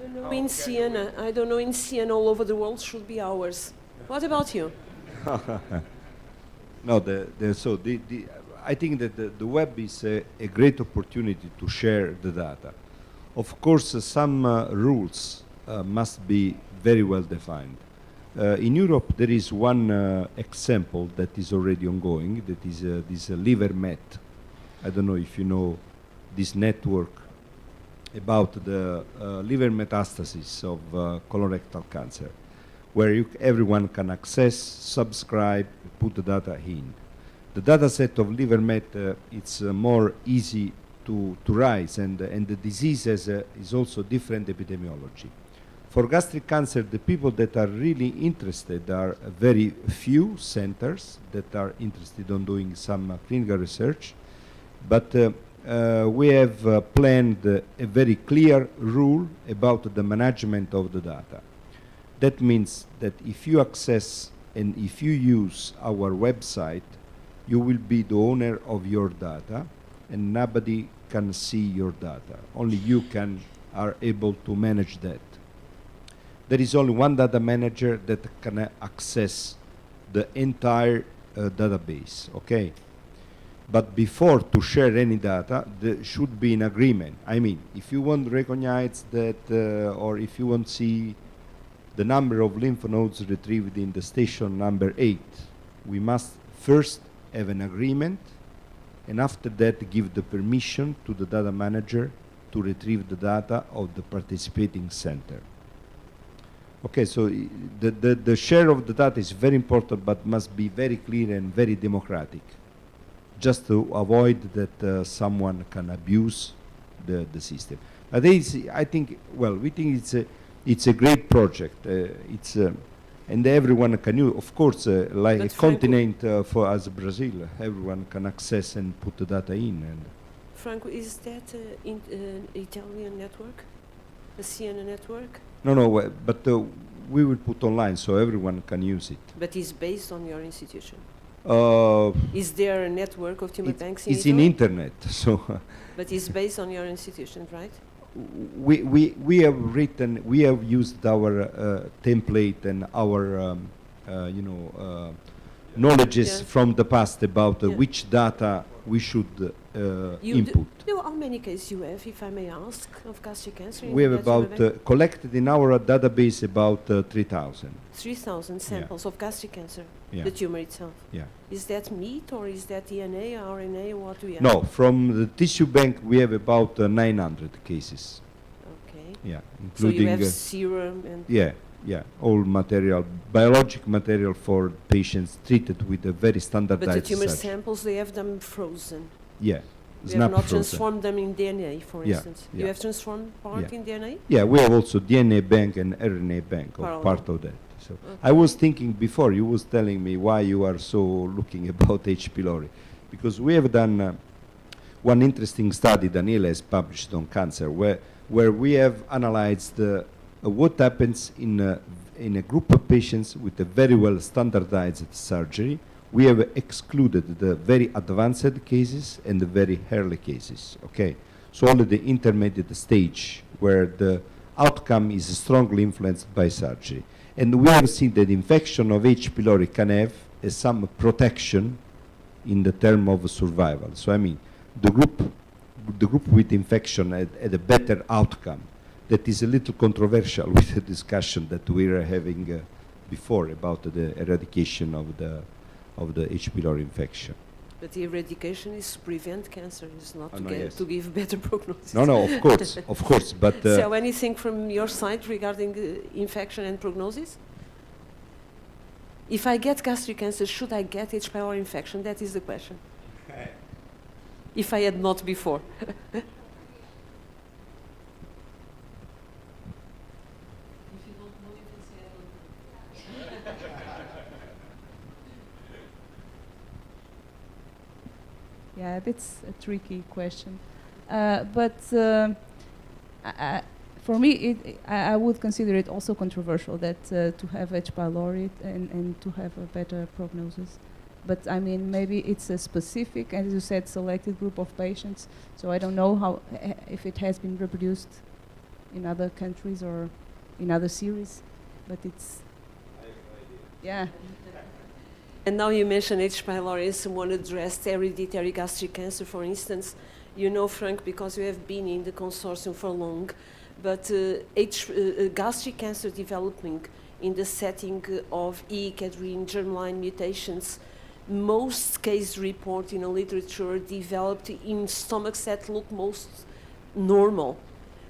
I don't know in Siena all over the world should be ours. What about you? No, I think that the web is a great opportunity to share the data. Of course, some rules must be very well defined. In Europe, there is one example that is already ongoing, that is this LiverMet. I don't know if you know this network about the liver metastasis of colorectal cancer, where everyone can access, subscribe, put the data in. The data set of LiverMet, it's more easy to rise, and the disease is also different epidemiology. For gastric cancer, the people that are really interested are very few centers that are interested on doing some clinical research, but we have planned a very clear rule about the management of the data. That means that if you access and if you use our website, you will be the owner of your data, and nobody can see your data. Only you are able to manage that. There is only one data manager that can access the entire database, okay? But before to share any data, there should be an agreement. I mean, if you want to recognize that, or if you want to see the number of lymph nodes retrieved in the station number 8, we must first have an agreement, and after that give the permission to the data manager to retrieve the data of the participating center. Okay, so the share of the data is very important, but must be very clear and very democratic, just to avoid that someone can abuse the system. But I think, well, we think it's a great project. And everyone can use, of course, like But a continent for as Brazil, everyone can access and put the data in. And Franco, is that an Italian network? A Siena network? no, but we will put online so everyone can use it. But it's based on your institution. Uh, Is there a network of tumor banks in it's in Italy? internet, so But it's based on your institution, right? we have used our template and our knowledges Yeah. from the past about Yeah. which data we should You input. how many cases you have, if I may ask, of gastric cancer? in We have that tumor about bank? collected in our database about 3,000. 3,000 samples of gastric cancer, Yeah. the tumor itself. Yeah. Is that meat or is that DNA, RNA, or what do we have? No, from the tissue bank we have about 900 cases. Okay. Yeah, So you including have serum and yeah, all material, biologic material for patients treated with a very but standardized the tumor surgery. samples, they have them frozen. Yeah, You snap have not frozen. transformed them in DNA, for Yeah, instance. yeah. You have transformed part Yeah. in DNA? Yeah, we have also DNA bank and RNA bank, or Parallel. part of that. So Okay. I was thinking before, you was telling me why you are so looking about H. pylori. Because we have done one interesting study Daniela has published on cancer, where we have analyzed what happens in a group of patients with a very well standardized surgery. We have excluded the very advanced cases and the very early cases, okay? So only the intermediate stage where the outcome is strongly influenced by surgery. And we have seen that infection of H. pylori can have some protection in the term of survival. So I mean, the group with infection had a better outcome. That is a little controversial with the discussion that we were having before about the eradication of the H. pylori infection. But the eradication is to prevent cancer, is not to, no, get, yes. to give better prognosis. No, of course, but So anything from your side regarding infection and prognosis? If I get gastric cancer, should I get H. pylori infection? That is the question. If I had not before. Yeah, that's a tricky question. But for me, I would consider it also controversial that to have H. pylori and to have a better prognosis. But I mean, maybe it's a specific, as you said, selected group of patients. So I don't know how if it has been reproduced in other countries or in other series, but it's yeah. And now you mention H. pylori and someone addressed hereditary gastric cancer, for instance. You know, Frank, because you have been in the consortium for long, but gastric cancer developing in the setting of E. cadherin germline mutations, most case report in the literature developed in stomachs that look most normal.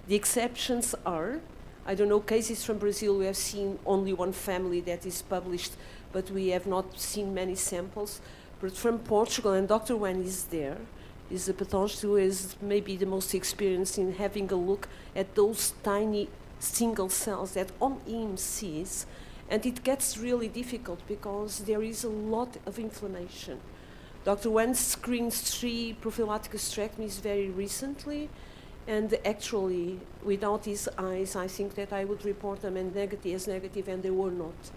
The exceptions are, I don't know, cases from Brazil, we have seen only one family that is published, but we have not seen many samples. But from Portugal, and Dr. Wen is there, is a pathologist who is maybe the most experienced in having a look at those tiny single cells that on him sees. And it gets really difficult because there is a lot of inflammation. Dr. Wen screened 3 prophylactic hysterectomies very recently, and actually, without his eyes, I think that I would report them as negative, and they were not.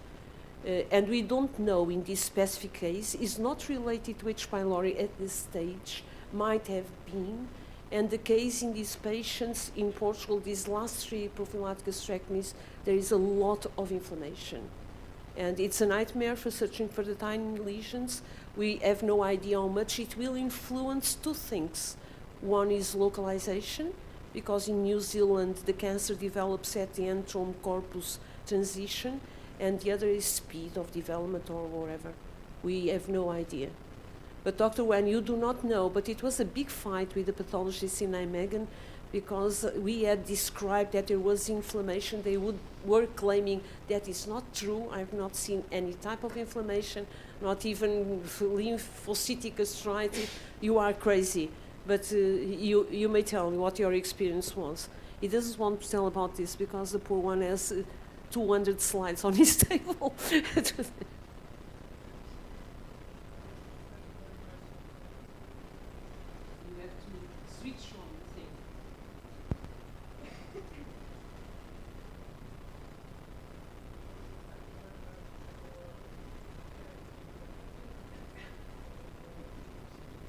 And we don't know in this specific case, is not related to H. pylori at this stage, might have been. And the case in these patients in Portugal, these last 3 prophylactic hysterectomies, there is a lot of inflammation. And it's a nightmare for searching for the tiny lesions. We have no idea how much it will influence 2 things. One is localization, because in New Zealand the cancer develops at the antrum corpus transition, and the other is speed of development or whatever. We have no idea. But Dr. Wen, you do not know, but it was a big fight with the pathologists in Nijmegen because we had described that there was inflammation. They were claiming that is not true. I've not seen any type of inflammation, not even lymphocytic gastritis. You are crazy. But you may tell me what your experience was. He doesn't want to tell about this because the poor one has 200 slides on his table.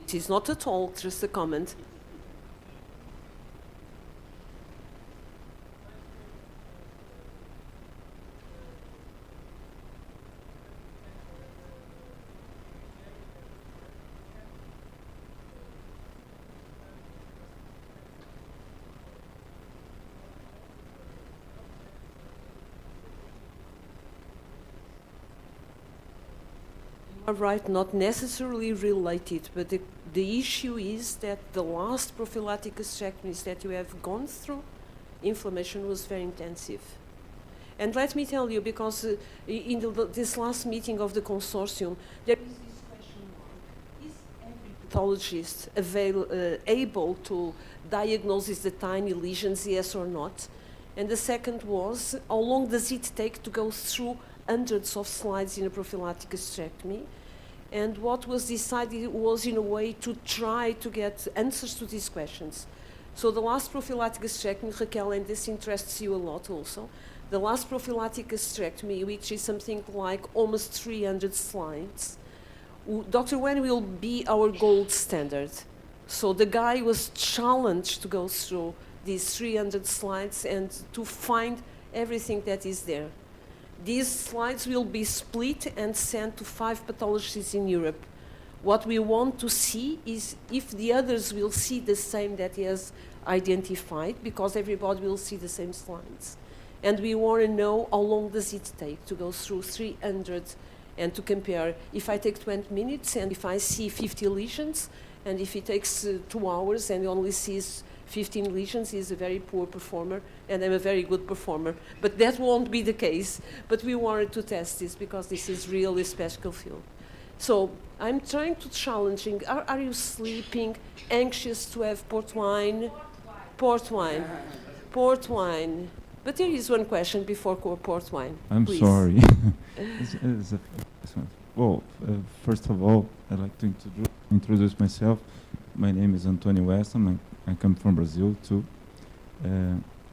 It is not at all just a comment. You are right, not necessarily related, but the issue is that the last prophylactic gastrectomies that you have gone through, inflammation was very intensive. And let me tell you, because in this last meeting of the consortium, there is this question mark. Is every pathologist able to diagnose the tiny lesions, yes or not? And the second was, how long does it take to go through hundreds of slides in a prophylactic gastrectomy? And what was decided was, in a way, to try to get answers to these questions. So the last prophylactic gastrectomy, Raquel, and this interests you a lot also, the last prophylactic gastrectomy, which is something like almost 300 slides, Dr. Wen will be our gold standard. So the guy was challenged to go through these 300 slides and to find everything that is there. These slides will be split and sent to 5 pathologists in Europe. What we want to see is if the others will see the same that he has identified, because everybody will see the same slides. And we want to know how long does it take to go through 300 and to compare. If I take 20 minutes and if I see 50 lesions, and if it takes 2 hours and only sees 15 lesions, he's a very poor performer, and I'm a very good performer. But that won't be the case. But we wanted to test this because this is really a special field. So I'm trying to challenge. Are you sleeping, anxious to have port wine? Port wine. Port wine. But there is one question before port wine. I'm please. Sorry. Well, first of all, I'd like to introduce myself. My name is Antonio Weston. I come from Brazil too.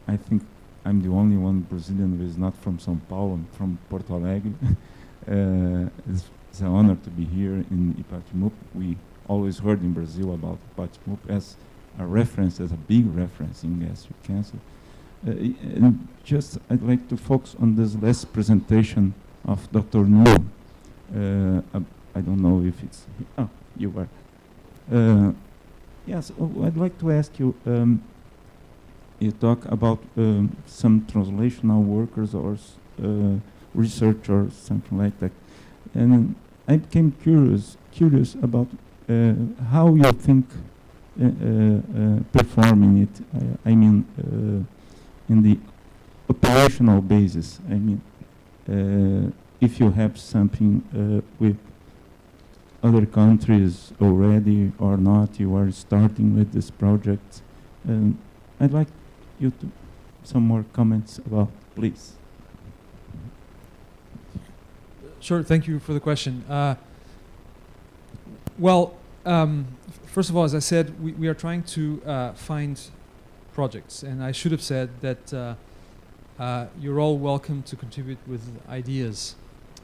I think I'm the only one Brazilian who is not from São Paulo. I'm from Porto Alegre. It's an honor to be here in IPATIMUP. We always heard in Brazil about IPATIMUP as a reference, as a big reference in gastric cancer. And just I'd like to focus on this last presentation of Dr. Nuno. I don't know if it's, you are. Yes, I'd like to ask you, you talk about some translational workers or research or something like that. And I became curious about how you think performing it, I mean, in the operational basis. I mean, if you have something with other countries already or not, you are starting with this project. I'd like you to some more comments about, please. Sure, thank you for the question. First of all, as I said, we are trying to find projects, and I should have said that you're all welcome to contribute with ideas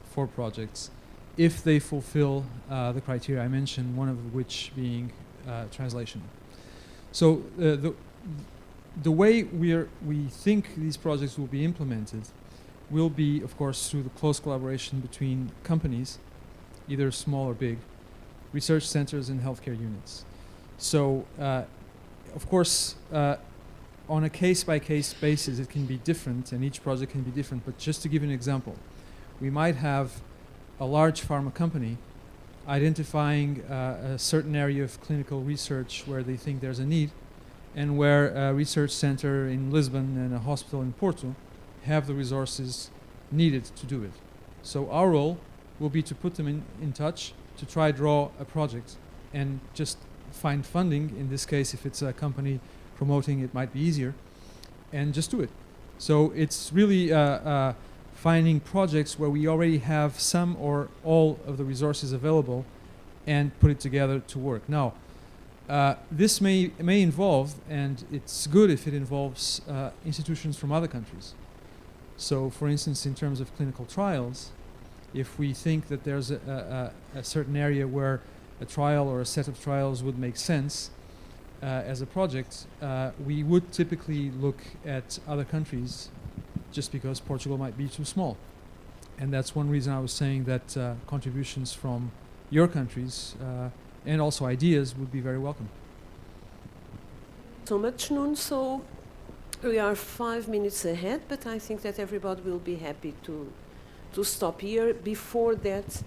for projects if they fulfill the criteria I mentioned, one of which being translation. So the way we think these projects will be implemented will be, of course, through the close collaboration between companies, either small or big, research centers and healthcare units. So, of course, on a case-by-case basis, it can be different, and each project can be different. But just to give you an example, we might have a large pharma company identifying a certain area of clinical research where they think there's a need, and where a research center in Lisbon and a hospital in Porto have the resources needed to do it. So our role will be to put them in touch, to try draw a project and just find funding. In this case, if it's a company promoting, it might be easier, and just do it. So it's really finding projects where we already have some or all of the resources available and put it together to work. Now, this may involve, and it's good if it involves institutions from other countries. So, for instance, in terms of clinical trials, if we think that there's a certain area where a trial or a set of trials would make sense as a project, we would typically look at other countries just because Portugal might be too small. And that's one reason I was saying that contributions from your countries and also ideas would be very welcome. So much, Nuno. So we are 5 minutes ahead, but I think that everybody will be happy to stop here. Before that,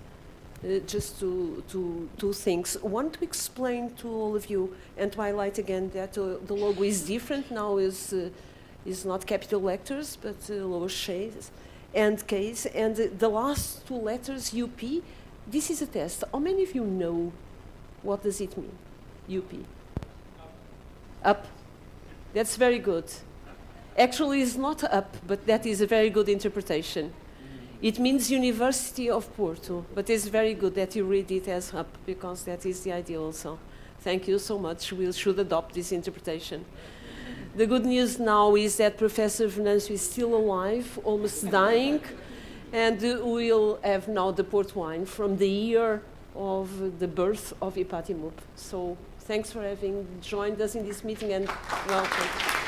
just two things. One, to explain to all of you and to highlight again that the logo is different now. Is not capital letters, but lowercase and case. And the last two letters, UP, this is a test. How many of you know what does it mean, UP? Up. That's very good. Actually, it's not up, but that is a very good interpretation. It means University of Porto, but it's very good that you read it as up, because that is the idea also. Thank you so much. We should adopt this interpretation. The good news now is that Professor Venâncio is still alive, almost dying, and we'll have now the port wine from the year of the birth of IPATIMUP. So thanks for having joined us in this meeting, and welcome.